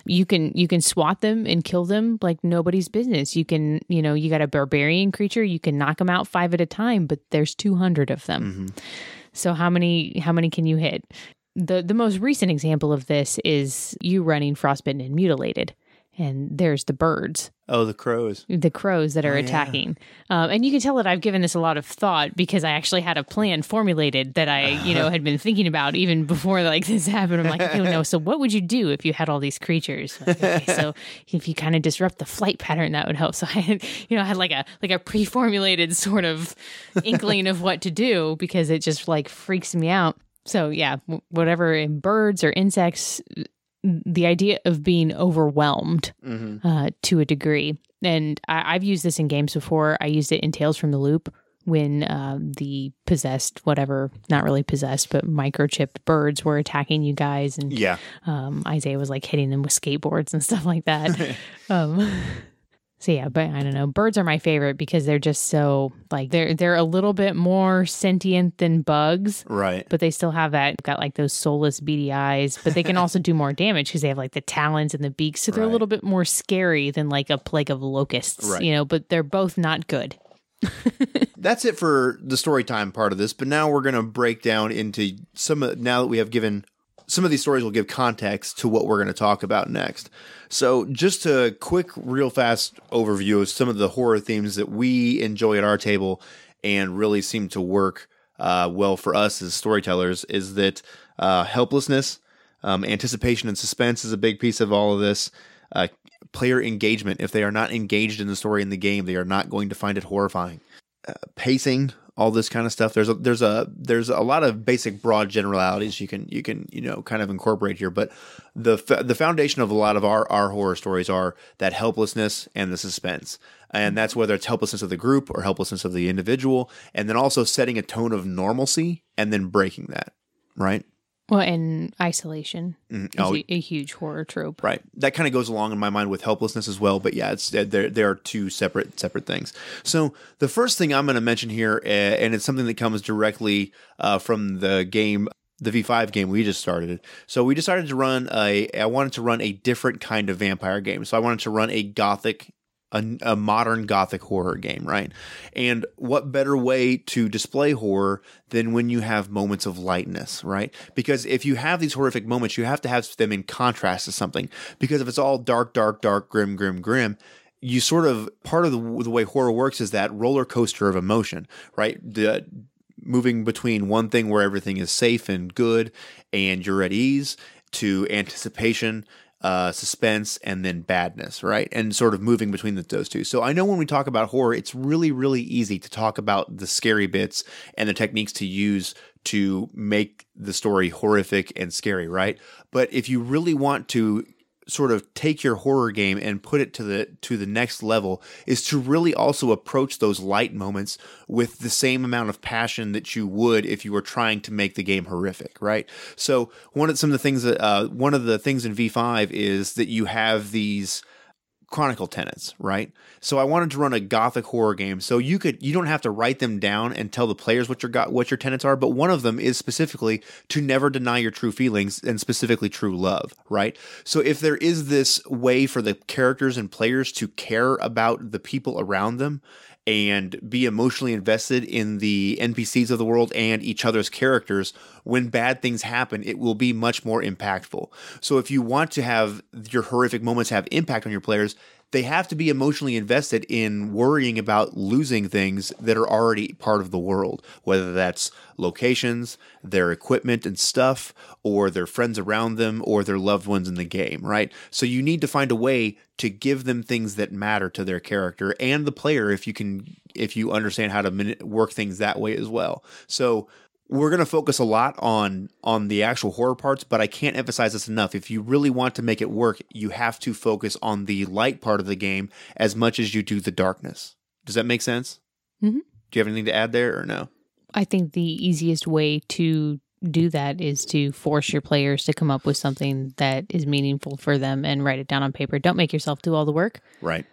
You can swat them and kill them like nobody's business. You can, you got a barbarian creature, you can knock them out 5 at a time, but there's 200 of them. So how many can you hit? The most recent example of this is you running Frostbitten and Mutilated. And there's the birds. Oh, the crows. The crows that are attacking. And you can tell that I've given this a lot of thought because I actually had a plan formulated that I, had been thinking about even before this happened. I'm like, so what would you do if you had all these creatures? Okay, so if you kind of disrupt the flight pattern, that would help. So I had, I had like a pre-formulated sort of inkling of what to do because it just freaks me out. So yeah, whatever in birds or insects, the idea of being overwhelmed to a degree. And I've used this in games before. I used it in Tales from the Loop when the possessed, whatever, not really possessed, but microchipped birds were attacking you guys. And Isaiah was hitting them with skateboards and stuff like that. So yeah, but I don't know. Birds are my favorite because they're just so they're a little bit more sentient than bugs, right? But they still have got those soulless beady eyes. But they can also do more damage because they have the talons and the beaks, so they're a little bit more scary than a plague of locusts, right. But they're both not good. That's it for the story time part of this. But now we're going to break down into now that we have given some of these stories will give context to what we're going to talk about next. So just a quick, real fast overview of some of the horror themes that we enjoy at our table and really seem to work well for us as storytellers is that helplessness, anticipation and suspense is a big piece of all of this. Player engagement. If they are not engaged in the story in the game, they are not going to find it horrifying. Pacing, all this kind of stuff. There's a lot of basic broad generalities you can kind of incorporate here, but the foundation of a lot of our horror stories are that helplessness and the suspense. And that's whether it's helplessness of the group or helplessness of the individual, and then also setting a tone of normalcy and then breaking that, right? Well, and isolation is a huge horror trope. Right. That kind of goes along in my mind with helplessness as well. But yeah, it's there are two separate things. So the first thing I'm going to mention here, and it's something that comes directly from the game, the V5 game we just started. So we decided to I wanted to run a different kind of vampire game. So I wanted to run a modern gothic horror game, right? And what better way to display horror than when you have moments of lightness, right? Because if you have these horrific moments, you have to have them in contrast to something. Because if it's all dark, grim, you sort of, part of the way horror works is that roller coaster of emotion, right? Moving between one thing where everything is safe and good and you're at ease to anticipation, suspense, and then badness, right? And sort of moving between those two. So I know when we talk about horror, it's really, really easy to talk about the scary bits and the techniques to use to make the story horrific and scary, right? But if you really want to sort of take your horror game and put it to the next level, is to really also approach those light moments with the same amount of passion that you would if you were trying to make the game horrific, right? So one of the things in V5 is that you have these chronicle tenets, right? So I wanted to run a gothic horror game. So you don't have to write them down and tell the players what your tenets are, but one of them is specifically to never deny your true feelings and specifically true love, right? So if there is this way for the characters and players to care about the people around them and be emotionally invested in the NPCs of the world and each other's characters, when bad things happen, it will be much more impactful. So if you want to have your horrific moments have impact on your players, they have to be emotionally invested in worrying about losing things that are already part of the world, whether that's locations, their equipment and stuff, or their friends around them, or their loved ones in the game, right? So you need to find a way to give them things that matter to their character and the player if you understand how to work things that way as well. So we're going to focus a lot on the actual horror parts, but I can't emphasize this enough. If you really want to make it work, you have to focus on the light part of the game as much as you do the darkness. Does that make sense? Mm-hmm. Do you have anything to add there or no? I think the easiest way to do that is to force your players to come up with something that is meaningful for them and write it down on paper. Don't make yourself do all the work. Right.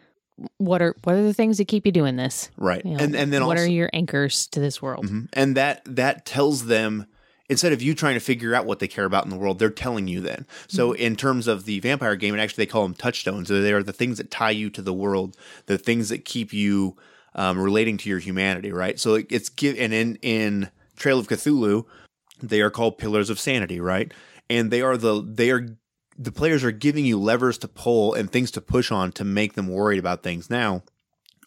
What are the things that keep you doing this? Right. You know, and then what also, are your anchors to this world? Mm-hmm. And that tells them, instead of you trying to figure out what they care about in the world, they're telling you then. So in terms of the vampire game, and actually they call them touchstones. They are the things that tie you to the world, the things that keep you relating to your humanity, right? So and in Trail of Cthulhu, they are called pillars of sanity, right? And the players are giving you levers to pull and things to push on to make them worried about things. Now,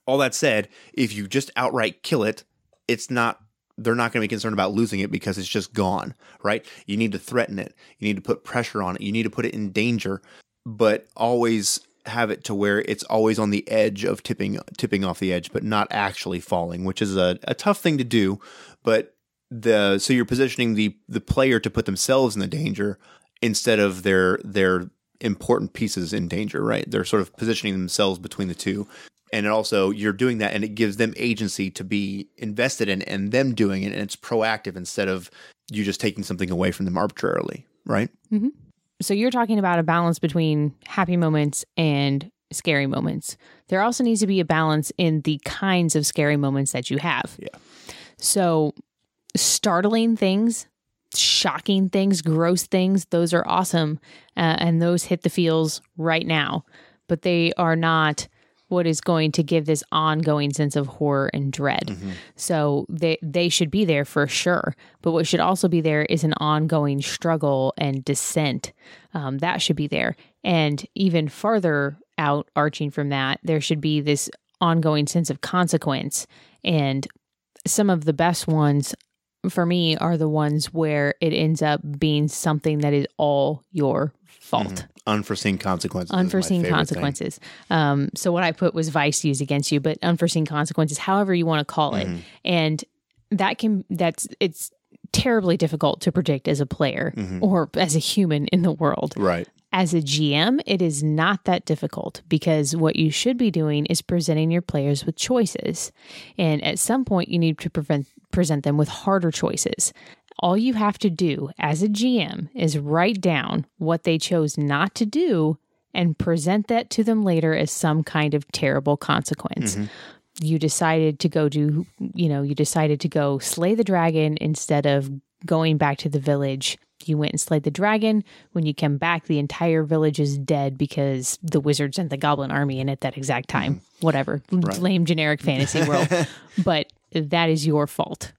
all that said, if you just outright kill it, they're not going to be concerned about losing it because it's just gone, right? You need to threaten it. You need to put pressure on it. You need to put it in danger, but always have it to where it's always on the edge of tipping off the edge, but not actually falling, which is a tough thing to do. But so you're positioning the player to put themselves in the danger instead of their important pieces in danger, right? They're sort of positioning themselves between the two. And also you're doing that and it gives them agency to be invested in and them doing it. And it's proactive instead of you just taking something away from them arbitrarily, right? Mm-hmm. So you're talking about a balance between happy moments and scary moments. There also needs to be a balance in the kinds of scary moments that you have. Yeah. So startling things, shocking things, gross things, those are awesome. And those hit the feels right now. But they are not what is going to give this ongoing sense of horror and dread. So they should be there for sure. But what should also be there is an ongoing struggle and descent. That should be there. And even farther out, arching from that, there should be this ongoing sense of consequence. And some of the best ones for me are the ones where it ends up being something that is all your fault. Unforeseen consequences. Unforeseen consequences. So what I put was vice used against you, but unforeseen consequences, however you want to call it. And it's terribly difficult to predict as a player or as a human in the world. Right. As a GM, it is not that difficult because what you should be doing is presenting your players with choices. And at some point, you need to present them with harder choices. All you have to do as a GM is write down what they chose not to do and present that to them later as some kind of terrible consequence. You decided to go slay the dragon instead of going back to the village. You went and slayed the dragon. When you come back, the entire village is dead because the wizard sent the goblin army in at that exact time. Whatever. Right. Lame generic fantasy world. But that is your fault.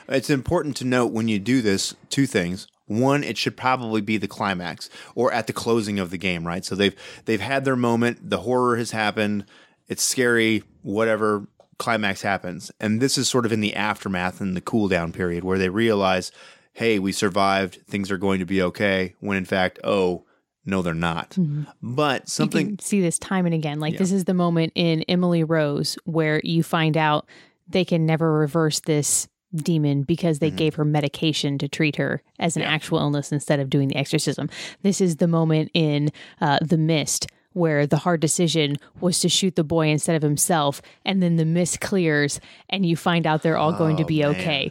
It's important to note when you do this, two things. One, it should probably be the climax or at the closing of the game, right? So they've had their moment. The horror has happened. It's scary, whatever. Climax happens. And this is sort of in the aftermath and the cool down period where they realize, hey, we survived, things are going to be okay, when in fact, oh, no, they're not. But something... You can see this time and again. This is the moment in Emily Rose where you find out they can never reverse this demon because they gave her medication to treat her as an actual illness instead of doing the exorcism. This is the moment in The Mist where the hard decision was to shoot the boy instead of himself, and then the mist clears, and you find out they're all going to be okay.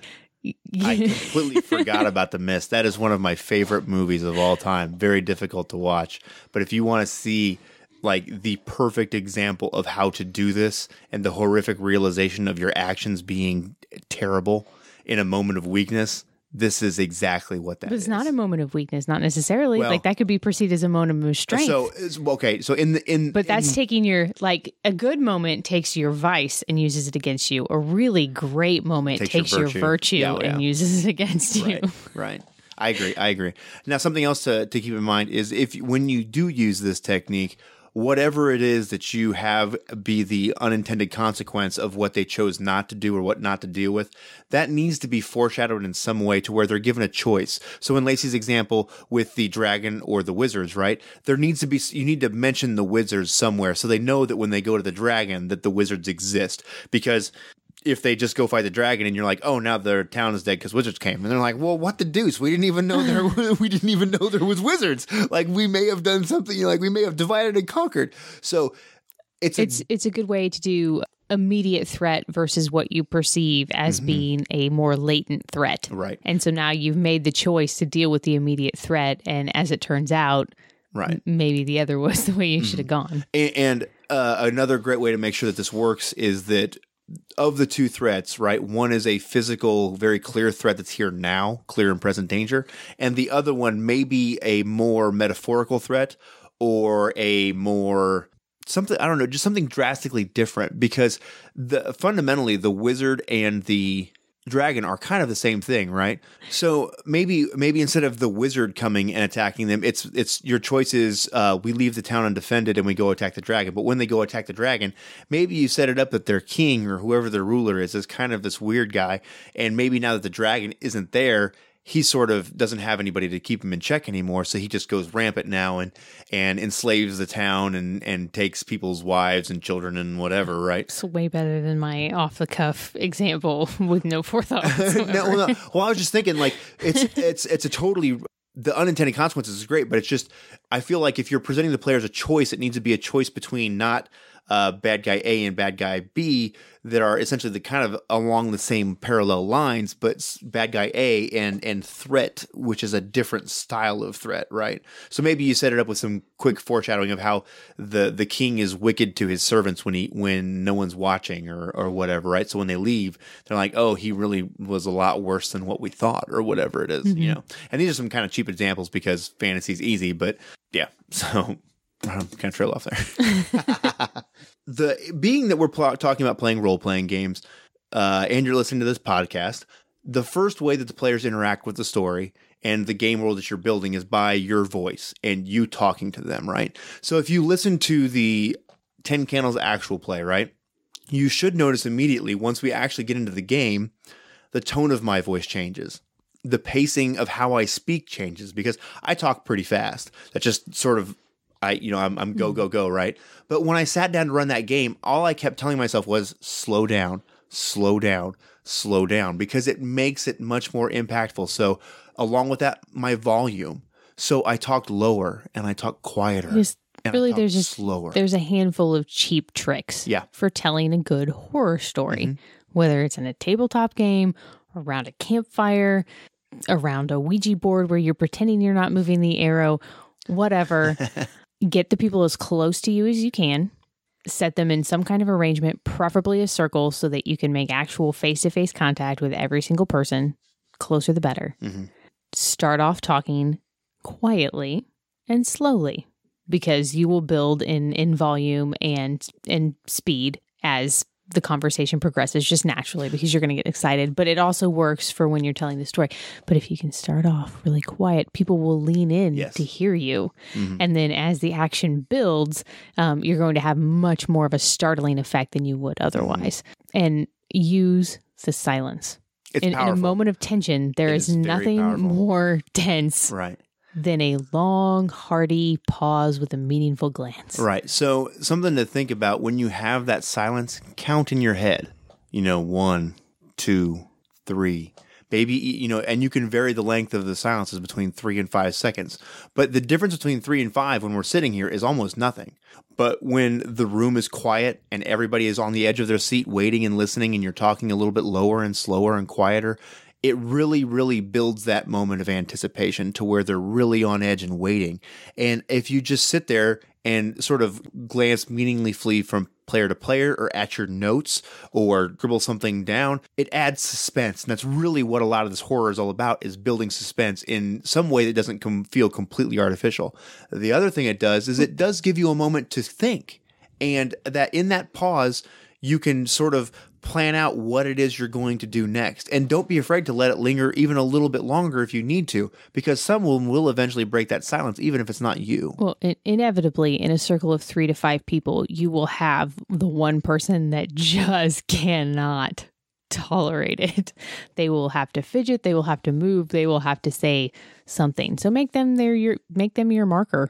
I completely forgot about The Mist. That is one of my favorite movies of all time. Very difficult to watch. But if you want to see the perfect example of how to do this and the horrific realization of your actions being terrible in a moment of weakness, this is exactly what that is. It's not a moment of weakness, not necessarily. That could be perceived as a moment of strength. But that's taking your a good moment takes your vice and uses it against you. A really great moment takes your virtue and uses it against you. Right. I agree. Now, something else to keep in mind is when you do use this technique, whatever it is that you have be the unintended consequence of what they chose not to do or what not to deal with, that needs to be foreshadowed in some way to where they're given a choice. So in Lacey's example with the dragon or the wizards, right? You need to mention the wizards somewhere so they know that when they go to the dragon that the wizards exist. Because if they just go fight the dragon and you're like, oh, now their town is dead because wizards came, and they're like, well, what the deuce? We didn't even know there was wizards. We may have done something. We may have divided and conquered. So it's a good way to do immediate threat versus what you perceive as being a more latent threat. Right. And so now you've made the choice to deal with the immediate threat, and as it turns out, maybe the other was the way you should have gone. And another great way to make sure that this works is that of the two threats, right? One is a physical, very clear threat that's here now, clear and present danger. And the other one may be a more metaphorical threat or a more something, I don't know, just something drastically different because fundamentally the wizard and the dragon are kind of the same thing, right? So maybe instead of the wizard coming and attacking them, it's your choice is we leave the town undefended and we go attack the dragon. But when they go attack the dragon, maybe you set it up that their king or whoever their ruler is kind of this weird guy, and maybe now that the dragon isn't there, he sort of doesn't have anybody to keep him in check anymore, so he just goes rampant now and enslaves the town and takes people's wives and children and whatever, right? It's way better than my off-the-cuff example with no forethought whatsoever. No. Well, I was just thinking, it's a totally... The unintended consequences is great, but it's just... I feel like if you're presenting the players a choice, it needs to be a choice between not bad guy A and bad guy B that are essentially the kind of along the same parallel lines, but bad guy A and threat, which is a different style of threat, right? So maybe you set it up with some quick foreshadowing of how the king is wicked to his servants when no one's watching or whatever, right? So when they leave, they're like, oh, he really was a lot worse than what we thought or whatever it is, you know? And these are some kind of cheap examples because fantasy's easy, but yeah, so... I'm kind of trail off there. Being that we're talking about playing role-playing games, and you're listening to this podcast, the first way that the players interact with the story and the game world that you're building is by your voice and you talking to them, right? So if you listen to the 10 Candles actual play, right, you should notice immediately once we actually get into the game, the tone of my voice changes. The pacing of how I speak changes because I talk pretty fast. That just sort of, I'm go, go, go, right? But when I sat down to run that game, all I kept telling myself was slow down, slow down, slow down, because it makes it much more impactful. So along with that, my volume. So I talked lower and I talked quieter. Really, there's just slower. There's a handful of cheap tricks for telling a good horror story, whether it's in a tabletop game, around a campfire, around a Ouija board where you're pretending you're not moving the arrow, whatever. Get the people as close to you as you can. Set them in some kind of arrangement, preferably a circle, so that you can make actual face-to-face contact with every single person. Closer the better. Start off talking quietly and slowly, because you will build in volume and speed as the conversation progresses just naturally, because you're going to get excited. But it also works for when you're telling the story. But if you can start off really quiet, people will lean in to hear you. And then as the action builds, you're going to have much more of a startling effect than you would otherwise. And use the silence. In a moment of tension, there is nothing more tense than a long, hearty pause with a meaningful glance. Right. So something to think about when you have that silence, count in your head. 1, 2, 3. Maybe, and you can vary the length of the silences between 3 and 5 seconds. But the difference between 3 and 5 when we're sitting here is almost nothing. But when the room is quiet and everybody is on the edge of their seat waiting and listening, and you're talking a little bit lower and slower and quieter, it really, really builds that moment of anticipation to where they're really on edge and waiting. And if you just sit there and sort of glance meaningfully from player to player or at your notes or scribble something down, it adds suspense. And that's really what a lot of this horror is all about, is building suspense in some way that doesn't feel completely artificial. The other thing it does is it does give you a moment to think. And that in that pause, you can sort of plan out what it is you're going to do next. And don't be afraid to let it linger even a little bit longer if you need to, because someone will eventually break that silence, even if it's not you. Well, inevitably, in a circle of 3 to 5 people, you will have the one person that just cannot tolerate it. They will have to fidget, they will have to move, they will have to say something. So make them your marker.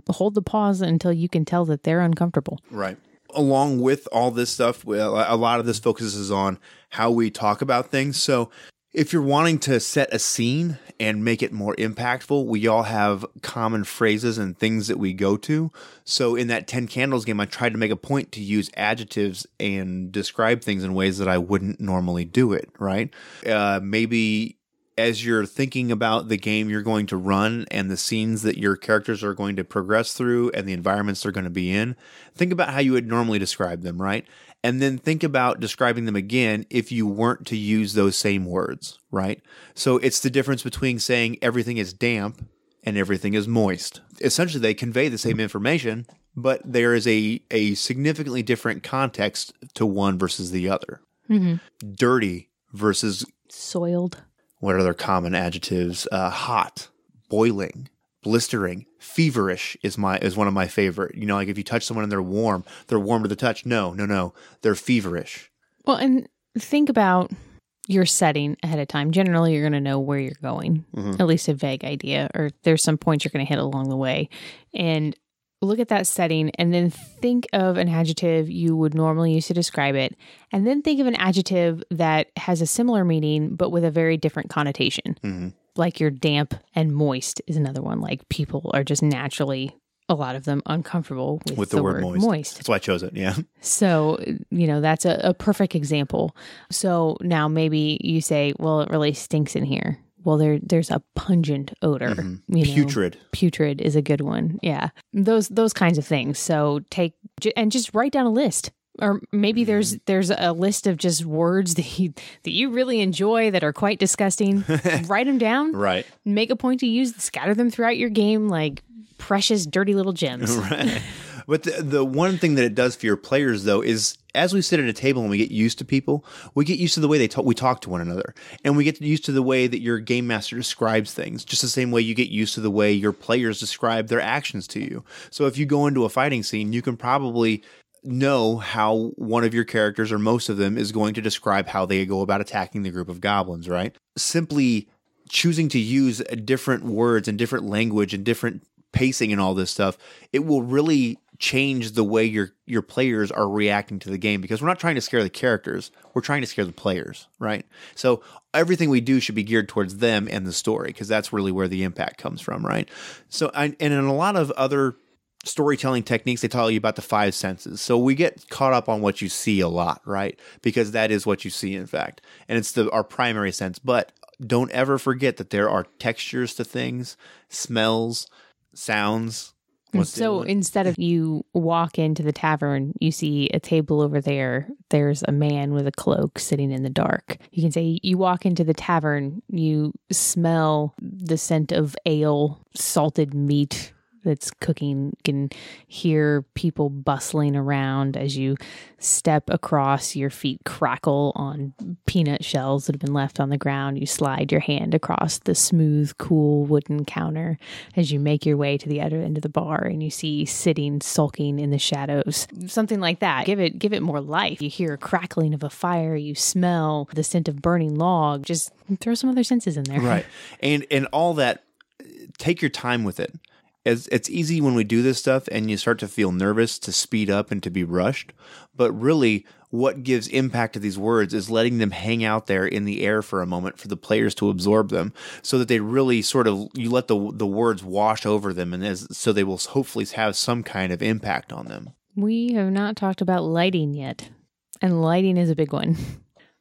Hold the pause until you can tell that they're uncomfortable. Right. Along with all this stuff, a lot of this focuses on how we talk about things. So if you're wanting to set a scene and make it more impactful, we all have common phrases and things that we go to. So in that 10 Candles game, I tried to make a point to use adjectives and describe things in ways that I wouldn't normally do it, right? Maybe as you're thinking about the game you're going to run and the scenes that your characters are going to progress through and the environments they're going to be in, think about how you would normally describe them, right? And then think about describing them again if you weren't to use those same words, right? So it's the difference between saying everything is damp and everything is moist. Essentially, they convey the same information, but there is a significantly different context to one versus the other. Dirty versus soiled. What are their common adjectives? Hot, boiling, blistering, feverish is one of my favorite. Like if you touch someone and they're warm to the touch. No. They're feverish. Well, and think about your setting ahead of time. Generally, you're going to know where you're going, at least a vague idea, or there's some points you're going to hit along the way. And look at that setting and then think of an adjective you would normally use to describe it. And then think of an adjective that has a similar meaning, but with a very different connotation. Like your damp and moist is another one. Like people are just naturally, a lot of them, uncomfortable with the word moist. That's why I chose it. Yeah. So, that's a perfect example. So now maybe you say, well, it really stinks in here. Well, there's a pungent odor. Putrid. Putrid is a good one. Yeah. Those kinds of things. So just write down a list. Or maybe there's a list of just words that you really enjoy that are quite disgusting. Write them down. Right. Make a point to scatter them throughout your game. Like precious, dirty little gems. Right. But the one thing that it does for your players, though, is as we sit at a table and we get used to people, we get used to the way we talk to one another. And we get used to the way that your game master describes things, just the same way you get used to the way your players describe their actions to you. So if you go into a fighting scene, you can probably know how one of your characters or most of them is going to describe how they go about attacking the group of goblins, right? Simply choosing to use different words and different language and different pacing and all this stuff, it will really change the way your players are reacting to the game, because we're not trying to scare the characters, we're trying to scare the players, right? So everything we do should be geared towards them and the story, because that's really where the impact comes from, right? So and in a lot of other storytelling techniques, they tell you about the 5 senses. So we get caught up on what you see a lot, right? Because that is what you see, in fact, and it's our primary sense. But don't ever forget that there are textures to things, smells, sounds. So instead of you walk into the tavern, you see a table over there, there's a man with a cloak sitting in the dark. You can say you walk into the tavern, you smell the scent of ale, salted meat that's cooking. You can hear people bustling around as you step across. Your feet crackle on peanut shells that have been left on the ground. You slide your hand across the smooth, cool wooden counter as you make your way to the other end of the bar, and you see sitting, sulking in the shadows. Something like that. Give it more life. You hear a crackling of a fire. You smell the scent of burning log. Just throw some other senses in there. Right. And all that, take your time with it. It's easy when we do this stuff and you start to feel nervous to speed up and to be rushed. But really, what gives impact to these words is letting them hang out there in the air for a moment for the players to absorb them, so that they really you let the words wash over them, and so they will hopefully have some kind of impact on them. We have not talked about lighting yet, and lighting is a big one.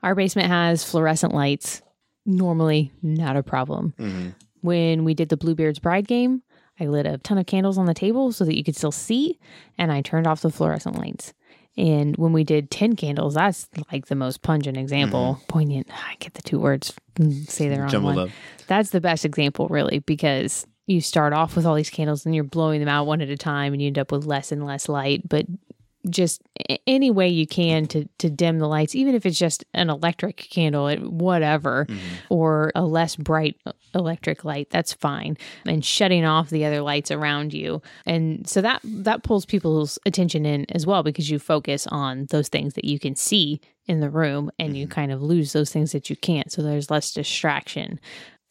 Our basement has fluorescent lights. Normally, not a problem. Mm-hmm. When we did the Bluebeard's Bride game, I lit a ton of candles on the table so that you could still see, and I turned off the fluorescent lights. And when we did 10 candles, that's like the most pungent example. Mm-hmm. Poignant. I get the 2 words. Say the wrong Jumbled one. Up. That's the best example, really, because you start off with all these candles and you're blowing them out one at a time, and you end up with less and less light. But just any way you can to dim the lights, even if it's just an electric candle, whatever, mm-hmm. or a less bright electric light, that's fine. And shutting off the other lights around you. And so that pulls people's attention in as well, because you focus on those things that you can see in the room, and mm-hmm. you kind of lose those things that you can't. So there's less distraction.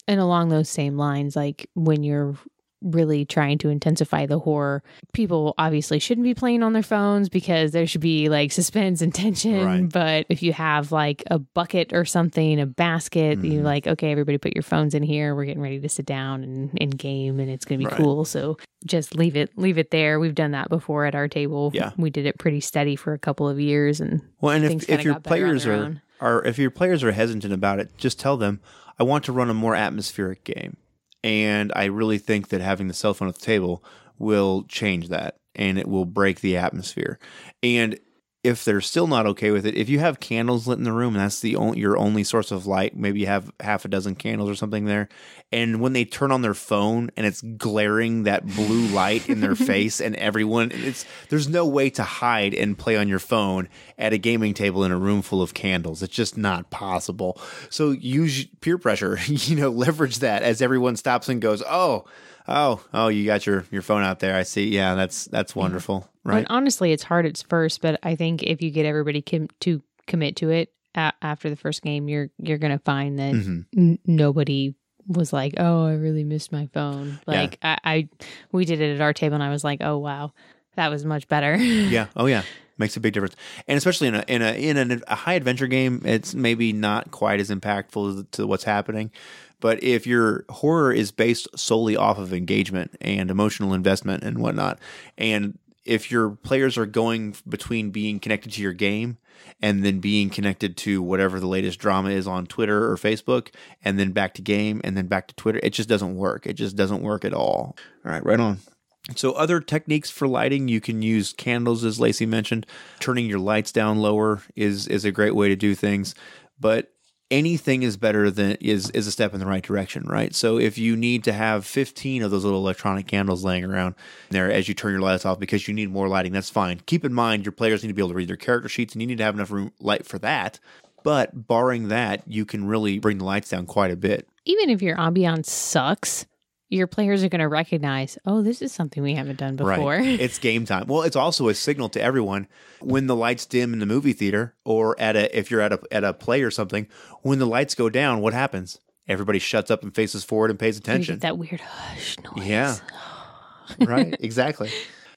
And along those same lines, like when you're really trying to intensify the horror, people obviously shouldn't be playing on their phones, because there should be like suspense and tension. Right. But if you have like a bucket or something, a basket, mm-hmm. you're like, okay, everybody put your phones in here. We're getting ready to sit down and game, and it's going to be cool. So just leave it there. We've done that before at our table. Yeah. We did it pretty steady for a couple of years, and if your players if your players are hesitant about it, just tell them, I want to run a more atmospheric game. And I really think that having the cell phone at the table will change that, and it will break the atmosphere. And if they're still not okay with it, if you have candles lit in the room and that's your only source of light, maybe you have half a dozen candles or something there, and when they turn on their phone and it's glaring that blue light in their face, and there's no way to hide and play on your phone at a gaming table in a room full of candles. It's just not possible. So use peer pressure, leverage that as everyone stops and goes, oh, you got your phone out there. I see. Yeah, that's wonderful. Right. And honestly, it's hard at first, but I think if you get everybody to commit to it after the first game, you're going to find that mm-hmm. Nobody was like, oh, I really missed my phone. Like we did it at our table, and I was like, oh wow, that was much better. Yeah. Oh yeah. Makes a big difference. And especially in a high adventure game, it's maybe not quite as impactful to what's happening. But if your horror is based solely off of engagement and emotional investment and whatnot, and if your players are going between being connected to your game and then being connected to whatever the latest drama is on Twitter or Facebook, and then back to game and then back to Twitter, it just doesn't work. It just doesn't work at all. All right, right on. So other techniques for lighting, you can use candles, as Lacey mentioned. Turning your lights down lower is a great way to do things. But anything is better than is a step in the right direction, right? So if you need to have 15 of those little electronic candles laying around there as you turn your lights off because you need more lighting, that's fine. Keep in mind your players need to be able to read their character sheets, and you need to have enough room light for that. But barring that, you can really bring the lights down quite a bit. Even if your ambiance sucks, your players are going to recognize, oh, this is something we haven't done before. Right. It's game time. Well, it's also a signal to everyone when the lights dim in the movie theater, or if you're at a play or something, when the lights go down, what happens? Everybody shuts up and faces forward and pays attention. You get that weird hush noise. Yeah. Right. Exactly.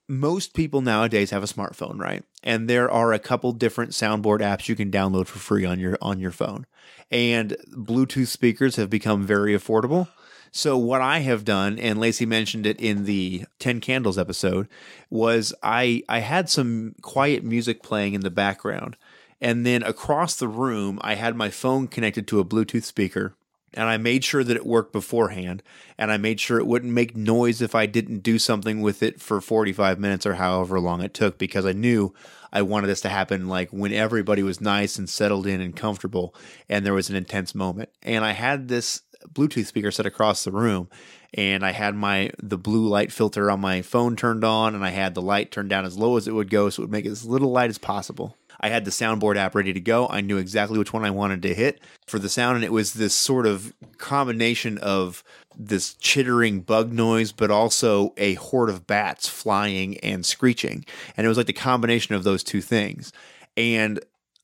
Most people nowadays have a smartphone, right? And there are a couple different soundboard apps you can download for free on your phone. And Bluetooth speakers have become very affordable. So what I have done, and Lacey mentioned it in the 10 Candles episode, was I had some quiet music playing in the background. And then across the room, I had my phone connected to a Bluetooth speaker. And I made sure that it worked beforehand. And I made sure it wouldn't make noise if I didn't do something with it for 45 minutes or however long it took, because I knew I wanted this to happen like when everybody was nice and settled in and comfortable and there was an intense moment. And I had this Bluetooth speaker set across the room, and I had the blue light filter on my phone turned on, and I had the light turned down as low as it would go so it would make as little light as possible. I had the soundboard app ready to go. I knew exactly which one I wanted to hit for the sound, and it was this sort of combination of this chittering bug noise, but also a horde of bats flying and screeching. And it was like the combination of those two things. And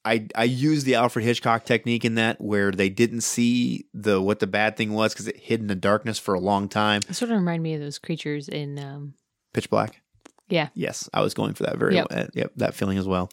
I used the Alfred Hitchcock technique in that, where they didn't see what the bad thing was because it hid in the darkness for a long time. It sort of reminded me of those creatures in Pitch Black. Yeah. Yes, I was going for that that feeling as well.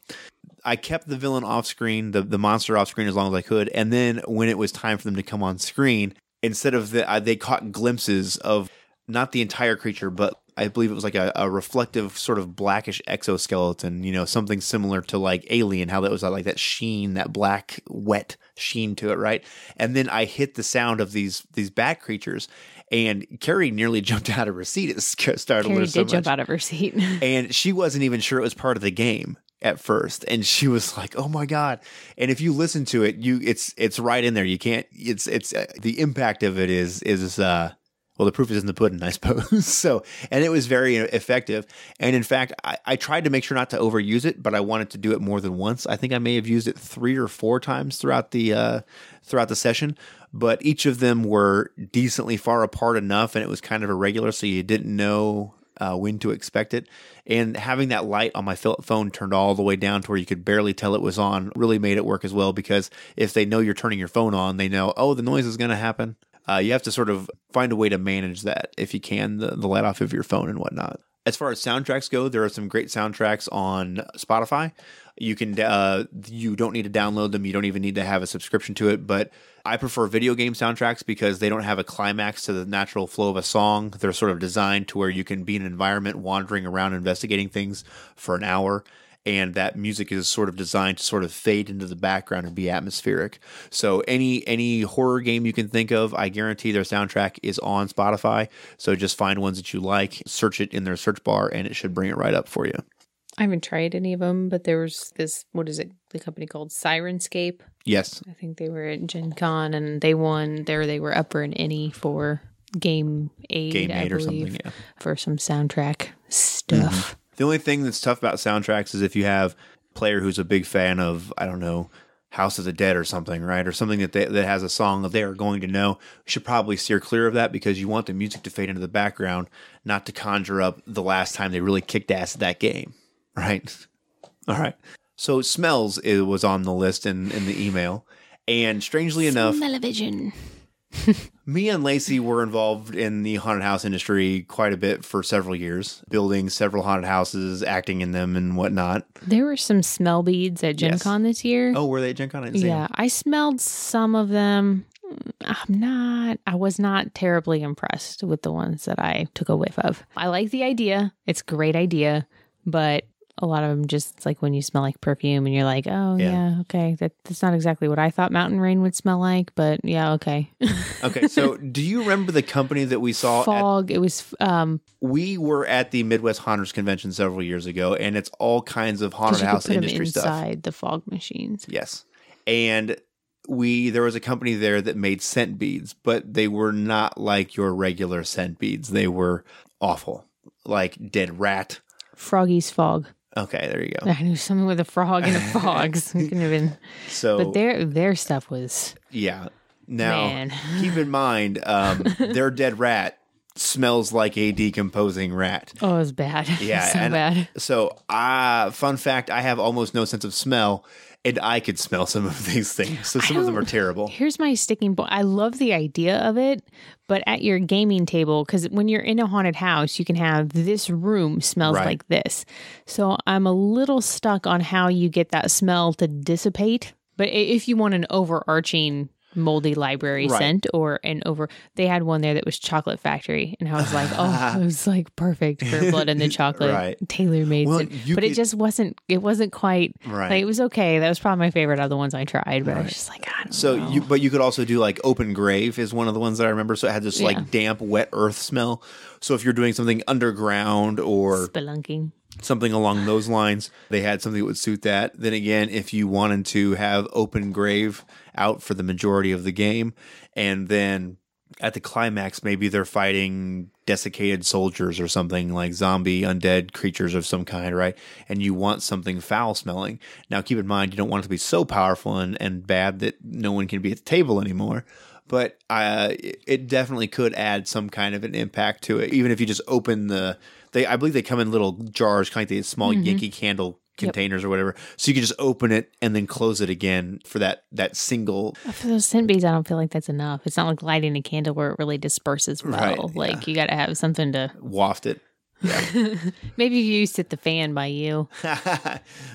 I kept the villain off screen, the monster off screen as long as I could, and then when it was time for them to come on screen, instead of they caught glimpses of not the entire creature, but I believe it was like a reflective sort of blackish exoskeleton, something similar to like Alien, how that was like that sheen, that black, wet sheen to it, right? And then I hit the sound of these bat creatures, and Carrie nearly jumped out of her seat. It startled her so much. Jump out of her seat. And she wasn't even sure it was part of the game at first, and she was like, "Oh my god!" And if you listen to it, it's right in there. You can't. It's the impact of it is well, the proof is in the pudding, I suppose. So, and it was very effective. And in fact, I tried to make sure not to overuse it, but I wanted to do it more than once. I think I may have used it 3 or 4 times throughout the session, but each of them were decently far apart enough, and it was kind of irregular, so you didn't know when to expect it. And having that light on my phone turned all the way down to where you could barely tell it was on really made it work as well, because if they know you're turning your phone on, they know, oh, the noise is going to happen. You have to sort of find a way to manage that if you can, the light off of your phone and whatnot. As far as soundtracks go, there are some great soundtracks on Spotify. You can you don't need to download them. You don't even need to have a subscription to it. But I prefer video game soundtracks because they don't have a climax to the natural flow of a song. They're sort of designed to where you can be in an environment wandering around investigating things for an hour. And that music is sort of designed to sort of fade into the background and be atmospheric. So any horror game you can think of, I guarantee their soundtrack is on Spotify. So just find ones that you like, search it in their search bar, and it should bring it right up for you. I haven't tried any of them, but there was this, the company called Sirenscape. Yes. I think they were at Gen Con, and they won there. They were up for an ENnie for Game Aid, I believe, or something, yeah, for some soundtrack stuff. Mm-hmm. The only thing that's tough about soundtracks is if you have a player who's a big fan of, I don't know, House of the Dead or something, right? Or something that has a song that they are going to know. You should probably steer clear of that because you want the music to fade into the background, not to conjure up the last time they really kicked ass at that game, right? All right. So Smells was on the list in the email. And strangely enough, Smell-o-vision. Me and Lacey were involved in the haunted house industry quite a bit for several years, building several haunted houses, acting in them and whatnot. There were some smell beads at Gen Con this year. Oh, were they at Gen Con? Yeah, I smelled some of them. I was not terribly impressed with the ones that I took a whiff of. I like the idea. It's a great idea, but a lot of them just, it's like when you smell like perfume and you're like, oh, yeah okay. That's not exactly what I thought Mountain Rain would smell like, but yeah, okay. Okay, so do you remember the company that we saw? Fog. It was... we were at the Midwest Haunters Convention several years ago, and it's all kinds of haunted house industry stuff. Inside the fog machines. Yes. And there was a company there that made scent beads, but they were not like your regular scent beads. They were awful, like dead rat. Froggy's Fog. Okay, there you go. I knew something with a frog and a fogs. It couldn't have been. So, but their stuff was. Yeah. Now, Man. keep in mind, their dead rat smells like a decomposing rat. Oh, it was bad. Yeah, so bad. So, fun fact: I have almost no sense of smell, and I could smell some of these things. So some of them are terrible. Here's my sticking point. I love the idea of it, but at your gaming table, because when you're in a haunted house, you can have this room smells Right. like this. So I'm a little stuck on how you get that smell to dissipate. But if you want an overarching moldy library Right. scent or they had one there that was Chocolate Factory, and I was like, oh, it was like perfect for Blood in the Chocolate Right. tailor-made Well, scent. you But could- it wasn't quite Right. like, it was okay. That was probably my favorite out of the ones I tried, but I was just like, I don't So know. but you could also do like Open Grave is one of the ones that I remember. So it had this Yeah. like damp, wet earth smell. So if you're doing something underground or Spelunking. something along those lines, they had something that would suit that. Then again, if you wanted to have Open Grave out for the majority of the game, and then at the climax, maybe they're fighting desiccated soldiers or something like zombie undead creatures of some kind, right? And you want something foul smelling. Now, keep in mind, you don't want it to be so powerful and bad that no one can be at the table anymore. But it definitely could add some kind of an impact to it, even if you just open I believe they come in little jars, kind of like the small Yankee Candle containers or whatever. So you can just open it and then close it again for that single. For those scent beads, I don't feel like that's enough. It's not like lighting a candle where it really disperses well. Right, Like you got to have something to. Waft it. Maybe if you sit the fan by you, you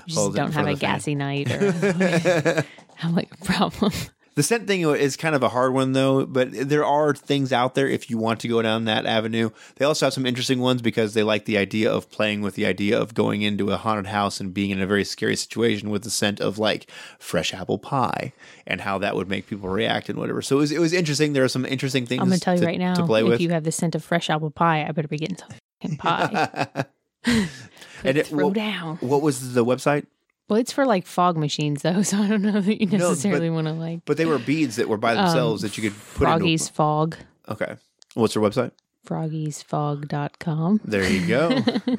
just Hold it in don't have front a of the fan. gassy night or have like a problem. The scent thing is kind of a hard one, though, but there are things out there if you want to go down that avenue. They also have some interesting ones because they like the idea of playing with the idea of going into a haunted house and being in a very scary situation with the scent of like fresh apple pie and how that would make people react and whatever. So it was interesting. There are some interesting things I'm going to tell you right now, to play if with. you have the scent of fresh apple pie, I better be getting some fucking pie. Throw down. What was the website? Well, it's for like fog machines, though, so I don't know that you necessarily want to like. But they were beads that were by themselves that you could put Froggy's Fog. Okay. What's their website? Froggiesfog.com. There you go.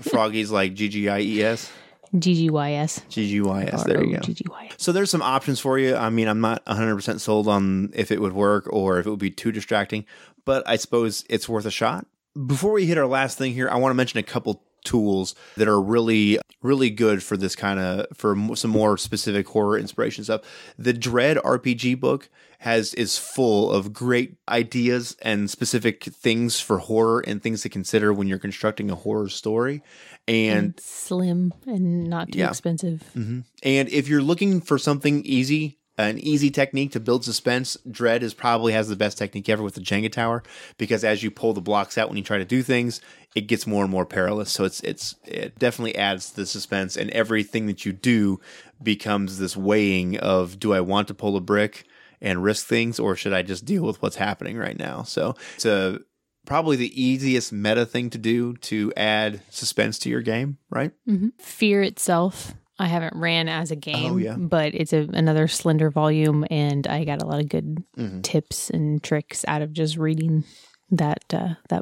Froggies like GGIES. GGYS. GGYS. There you go. GGYS. So there's some options for you. I mean, I'm not 100% sold on if it would work or if it would be too distracting, but I suppose it's worth a shot. Before we hit our last thing here, I want to mention a couple tools that are really, really good for this kind of, for some more specific horror inspiration stuff. The Dread RPG book is full of great ideas and specific things for horror and things to consider when you're constructing a horror story. And slim and not too expensive. And if you're looking for something easy, an easy technique to build suspense, Dread probably has the best technique ever with the Jenga tower, because as you pull the blocks out when you try to do things, it gets more and more perilous. So it definitely adds to the suspense, and everything that you do becomes this weighing of, do I want to pull a brick and risk things, or should I just deal with what's happening right now? So it's probably the easiest meta thing to do to add suspense to your game, right? Mm-hmm. Fear itself, I haven't ran as a game, but it's another slender volume, and I got a lot of good tips and tricks out of just reading that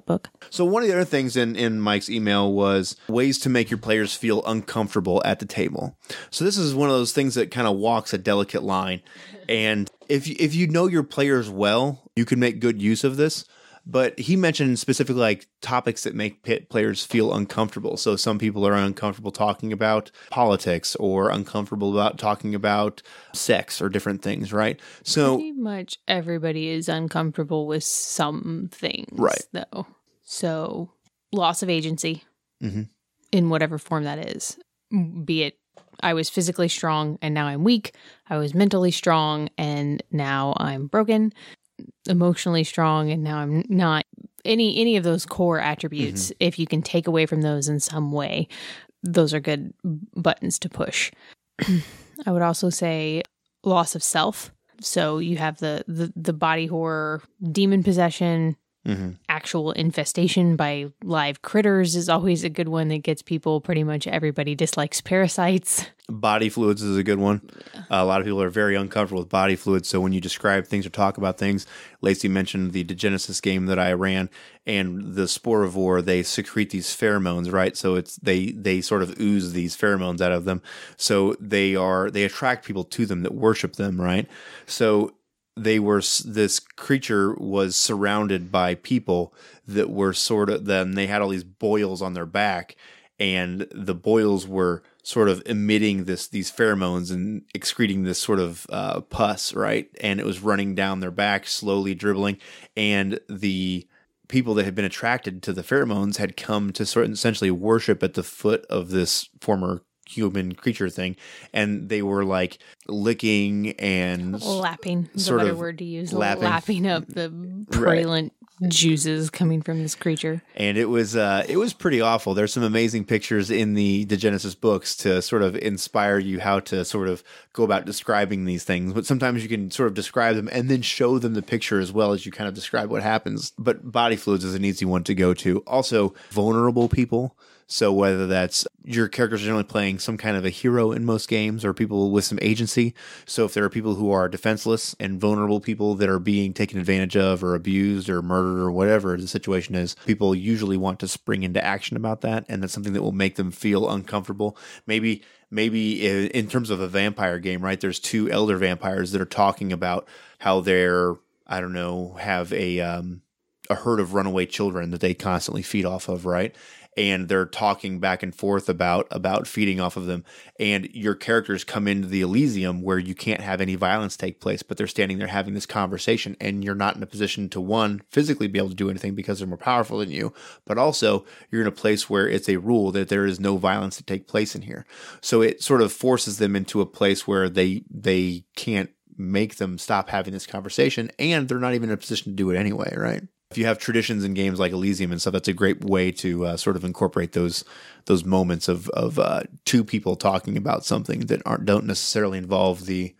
book. So one of the other things in Mike's email was ways to make your players feel uncomfortable at the table. So this is one of those things that kind of walks a delicate line. And if you know your players well, you can make good use of this. But he mentioned specifically like topics that make players feel uncomfortable. So some people are uncomfortable talking about politics or uncomfortable about talking about sex or different things, right? So pretty much everybody is uncomfortable with some things, right? Though, so loss of agency in whatever form that is, be it I was physically strong and now I'm weak. I was mentally strong and now I'm broken. Emotionally strong and now I'm not. Any of those core attributes, if you can take away from those in some way, those are good buttons to push. I would also say loss of self. So you have the body horror, demon possession, Actual infestation by live critters is always a good one that gets people. Pretty much everybody dislikes parasites. Body fluids is a good one. A lot of people are very uncomfortable with body fluids. So when you describe things or talk about things, Lacey mentioned the Degenesis game that I ran, and the Sporivore, they secrete these pheromones, right? So they sort of ooze these pheromones out of them. So they attract people to them that worship them, right? So this creature was surrounded by people that were they had all these boils on their back, and the boils were sort of emitting these pheromones and excreting this sort of pus, right? And it was running down their back, slowly dribbling, and the people that had been attracted to the pheromones had come to sort of essentially worship at the foot of this former human creature thing, and they were like licking and lapping is a sort better of word to use, lapping up the prevalent juices coming from this creature. And it was pretty awful. There's some amazing pictures in the Degenesis books to sort of inspire you how to sort of go about describing these things. But sometimes you can sort of describe them and then show them the picture as well as you kind of describe what happens. But body fluids is an easy one to go to. Also, vulnerable people. So whether that's your characters are generally playing some kind of a hero in most games, or people with some agency. So if there are people who are defenseless and vulnerable people that are being taken advantage of or abused or murdered or whatever the situation is, people usually want to spring into action about that. And that's something that will make them feel uncomfortable. Maybe in terms of a vampire game, right? There's two elder vampires that are talking about how they're, I don't know, have a herd of runaway children that they constantly feed off of, right? And they're talking back and forth about feeding off of them. And your characters come into the Elysium where you can't have any violence take place, but they're standing there having this conversation, and you're not in a position to, one, physically be able to do anything because they're more powerful than you, but also you're in a place where it's a rule that there is no violence to take place in here. So it sort of forces them into a place where they can't make them stop having this conversation, and they're not even in a position to do it anyway, right? If you have traditions in games like Elysium and stuff, that's a great way to sort of incorporate those moments of two people talking about something that don't necessarily involve the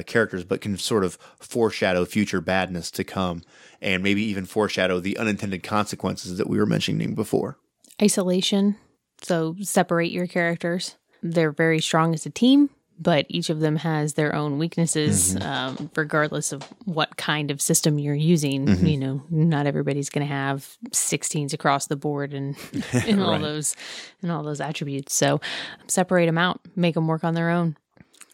characters, but can sort of foreshadow future badness to come, and maybe even foreshadow the unintended consequences that we were mentioning before. Isolation. So separate your characters. They're very strong as a team, but each of them has their own weaknesses, regardless of what kind of system you're using. You know, not everybody's going to have 16s across the board and all those attributes. So separate them out, make them work on their own.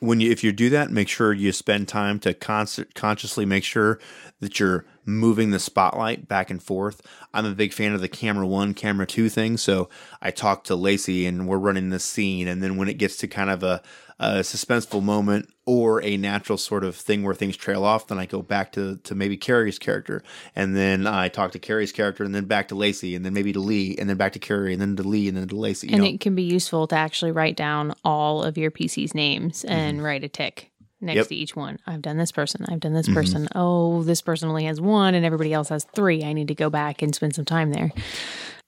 If you do that, make sure you spend time to consciously make sure that you're moving the spotlight back and forth. I'm a big fan of the camera 1, camera 2 thing. So I talked to Lacey and we're running this scene. And then when it gets to kind of a suspenseful moment or a natural sort of thing where things trail off, then I go back to maybe Carrie's character. And then I talk to Carrie's character and then back to Lacey and then maybe to Lee and then back to Carrie and then to Lee and then to Lacey. And it can be useful to actually write down all of your PC's names and write a tick next to each one. I've done this person. I've done this person. Oh, this person only has 1 and everybody else has 3. I need to go back and spend some time there.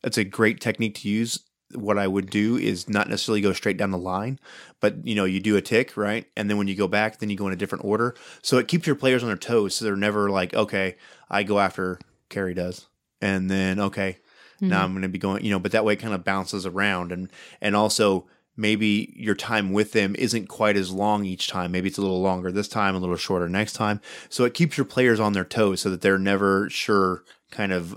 That's a great technique to use. What I would do is not necessarily go straight down the line, but you do a tick, right? And then when you go back, then you go in a different order. So it keeps your players on their toes. So they're never like, okay, I go after Carrie does. And then, okay, now I'm going to be going, but that way it kind of bounces around. And also maybe your time with them isn't quite as long each time. Maybe it's a little longer this time, a little shorter next time. So it keeps your players on their toes so that they're never sure kind of,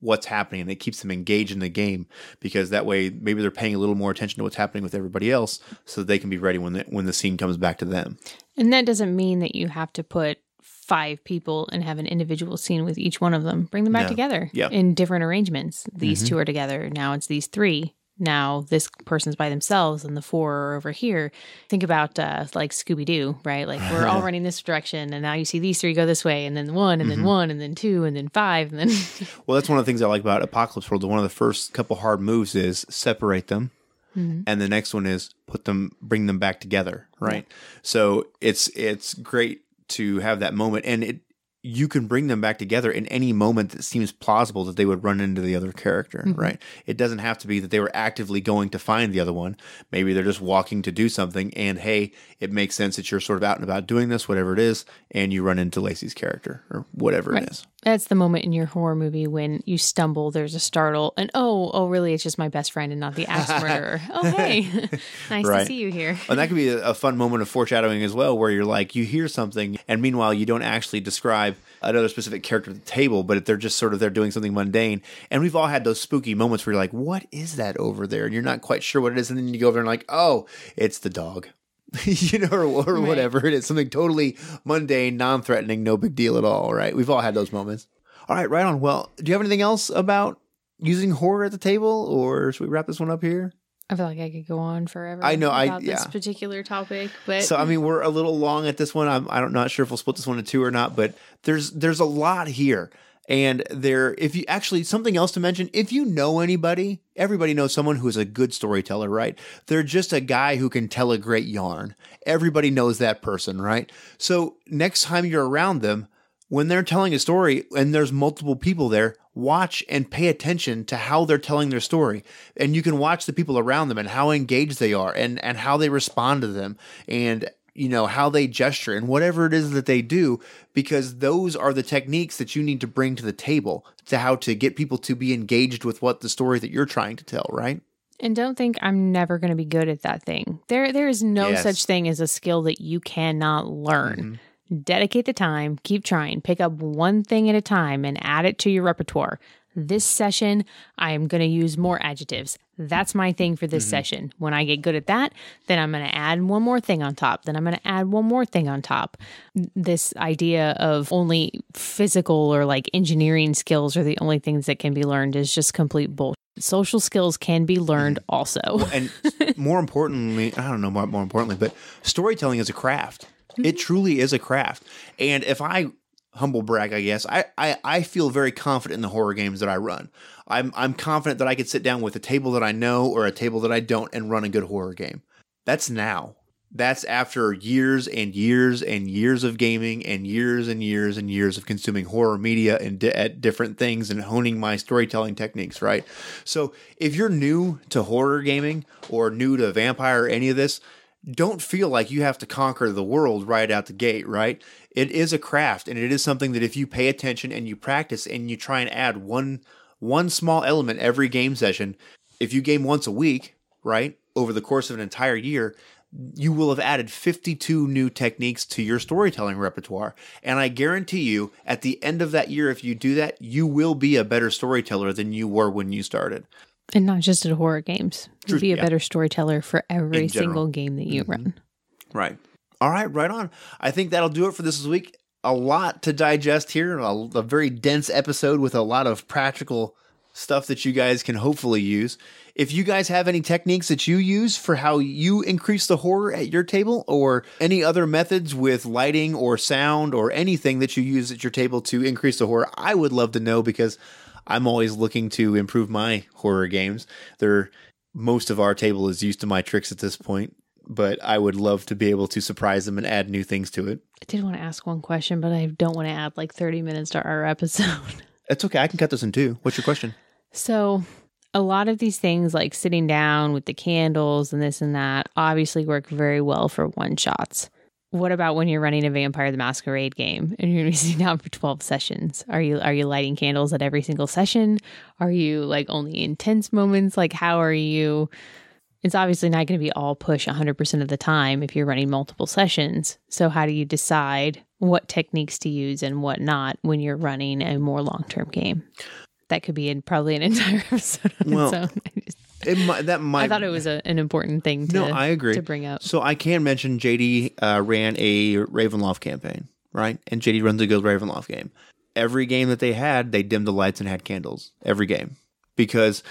what's happening, and it keeps them engaged in the game, because that way maybe they're paying a little more attention to what's happening with everybody else so that they can be ready when the scene comes back to them. And that doesn't mean that you have to put 5 people and have an individual scene with each one of them. Bring them back together in different arrangements. These 2 are together. Now it's these 3. Now this person's by themselves and the 4 are over here. Think about like Scooby-Doo, right? Like we're all running this direction, and now you see these 3 go this way, and then 1, and then 1, and then 2, and then 5, and then... Well, that's one of the things I like about Apocalypse World. One of the first couple hard moves is separate them. And the next one is bring them back together, right? Yeah. So it's great to have that moment, and you can bring them back together in any moment that seems plausible that they would run into the other character, right? It doesn't have to be that they were actively going to find the other one. Maybe they're just walking to do something, and hey, it makes sense that you're sort of out and about doing this, whatever it is, and you run into Lacey's character or whatever it is. That's the moment in your horror movie when you stumble, there's a startle, and oh, really, it's just my best friend and not the axe murderer. Oh, hey, nice to see you here. And that could be a fun moment of foreshadowing as well, where you're like, you hear something, and meanwhile, you don't actually describe another specific character at the table, but they're just sort of they're doing something mundane. And we've all had those spooky moments where you're like, what is that over there? And you're not quite sure what it is, and then you go over there and like, oh, it's the dog. or whatever it is, something totally mundane, non-threatening, no big deal at all, right? We've all had those moments. All right, right on. Well, do you have anything else about using horror at the table, or should we wrap this one up here? I feel like I could go on forever. I know, about this particular topic, but so I mean, we're a little long at this one. I'm not sure if we'll split this one in two or not, but there's a lot here. And if you actually, something else to mention, if you know anybody, everybody knows someone who is a good storyteller, right? They're just a guy who can tell a great yarn. Everybody knows that person, right? So next time you're around them, when they're telling a story and there's multiple people there, watch and pay attention to how they're telling their story. And you can watch the people around them and how engaged they are and how they respond to them and how they gesture and whatever it is that they do, because those are the techniques that you need to bring to the table to how to get people to be engaged with what the story that you're trying to tell, right? And don't think I'm never going to be good at that thing. There is no such thing as a skill that you cannot learn. Dedicate the time, keep trying, pick up one thing at a time and add it to your repertoire. This session, I am going to use more adjectives. That's my thing for this session. When I get good at that, then I'm going to add one more thing on top. Then I'm going to add one more thing on top. This idea of only physical or like engineering skills are the only things that can be learned is just complete bullshit. Social skills can be learned also. And more importantly, I don't know more importantly, but storytelling is a craft. It truly is a craft. And if I humble brag, I guess, I feel very confident in the horror games that I run. I'm confident that I could sit down with a table that I know or a table that I don't and run a good horror game. That's now. That's after years and years and years of gaming and years and years and years of consuming horror media and at different things and honing my storytelling techniques, right? So if you're new to horror gaming or new to vampire or any of this, don't feel like you have to conquer the world right out the gate, right? It is a craft, and it is something that if you pay attention and you practice and you try and add one small element every game session, if you game once a week, right, over the course of an entire year, you will have added 52 new techniques to your storytelling repertoire. And I guarantee you, at the end of that year, if you do that, you will be a better storyteller than you were when you started. And not just at horror games. You'll be a better storyteller for every single game that you run. Right. All right, right on. I think that'll do it for this week. A lot to digest here. A very dense episode with a lot of practical stuff that you guys can hopefully use. If you guys have any techniques that you use for how you increase the horror at your table, or any other methods with lighting or sound or anything that you use at your table to increase the horror, I would love to know, because I'm always looking to improve my horror games. Most of our table is used to my tricks at this point, but I would love to be able to surprise them and add new things to it. I did want to ask one question, but I don't want to add like 30 minutes to our episode. That's okay. I can cut this in two. What's your question? So a lot of these things like sitting down with the candles and this and that obviously work very well for one-shots. What about when you're running a Vampire the Masquerade game and you're going to be sitting down for 12 sessions? Are you lighting candles at every single session? Are you like only intense moments? Like how are you? It's obviously not going to be all push 100% of the time if you're running multiple sessions. So how do you decide what techniques to use and what not when you're running a more long-term game? That could be probably an entire episode on its own. I thought it was an important thing I agree. To bring up. So I can mention JD ran a Ravenloft campaign, right? And JD runs a good Ravenloft game. Every game that they had, they dimmed the lights and had candles. Every game. Because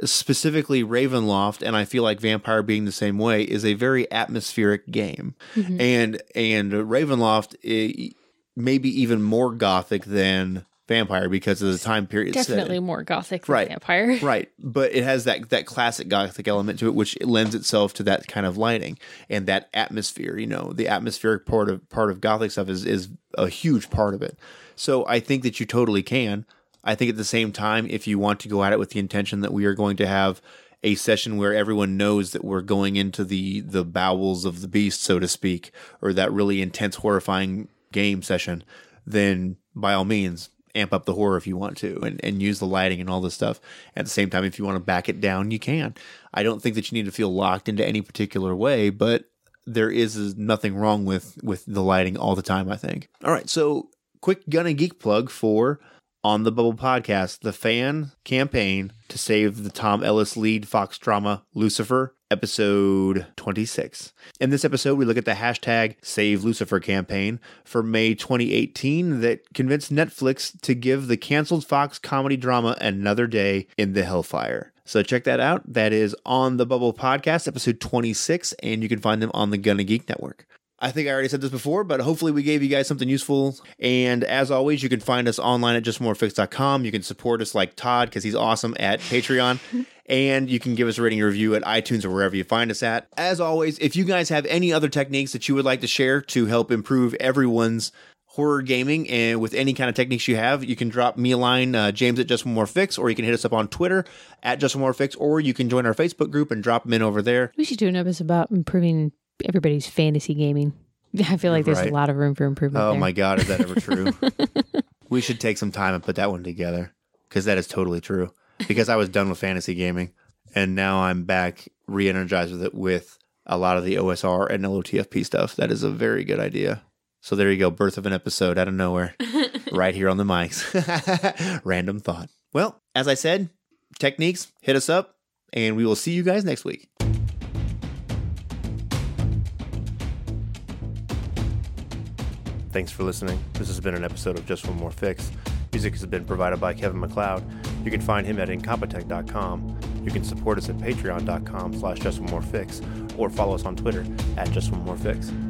specifically Ravenloft, and I feel like Vampire being the same way, is a very atmospheric game. Mm-hmm. And Ravenloft maybe even more gothic than vampire because of the time period. Definitely more gothic than vampire. Right. But it has that classic gothic element to it, which lends itself to that kind of lighting and that atmosphere. The atmospheric part of gothic stuff is a huge part of it. So I think that you totally can. I think at the same time, if you want to go at it with the intention that we are going to have a session where everyone knows that we're going into the bowels of the beast, so to speak, or that really intense, horrifying game session, then by all means, amp up the horror if you want to and use the lighting and all this stuff. At the same time, if you want to back it down, you can. I don't think that you need to feel locked into any particular way, but there is nothing wrong with the lighting all the time, I think. All right, so quick Gonna Geek plug for On the Bubble podcast, the fan campaign to save the Tom Ellis lead Fox drama Lucifer, episode 26. In this episode, we look at the hashtag Save Lucifer campaign for May 2018 that convinced Netflix to give the canceled Fox comedy drama another day in the hellfire. So check that out. That is On the Bubble podcast, episode 26, and you can find them on the Gonna Geek Network. I think I already said this before, but hopefully we gave you guys something useful. And as always, you can find us online at justformorefix.com. You can support us like Todd, because he's awesome, at Patreon. And you can give us a rating and review at iTunes or wherever you find us at. As always, if you guys have any other techniques that you would like to share to help improve everyone's horror gaming, and with any kind of techniques you have, you can drop me a line, James at JustOneMoreFix, or you can hit us up on Twitter at JustOneMoreFix, or you can join our Facebook group and drop them in over there. We should do an episode about improving everybody's fantasy gaming. I feel like there's a lot of room for improvement. Oh there. my God, is that ever true? We should take some time and put that one together, because that is totally true. Because I was done with fantasy gaming, and now I'm back re-energized with it with a lot of the OSR and LOTFP stuff. That is a very good idea. So there you go, birth of an episode out of nowhere, right here on the mics. Random thought. Well, as I said, techniques, hit us up, and we will see you guys next week. Thanks for listening. This has been an episode of Just One More Fix. Music has been provided by Kevin MacLeod. You can find him at Incompetech.com. You can support us at Patreon.com/JustOneMoreFix, or follow us on Twitter at JustOneMoreFix.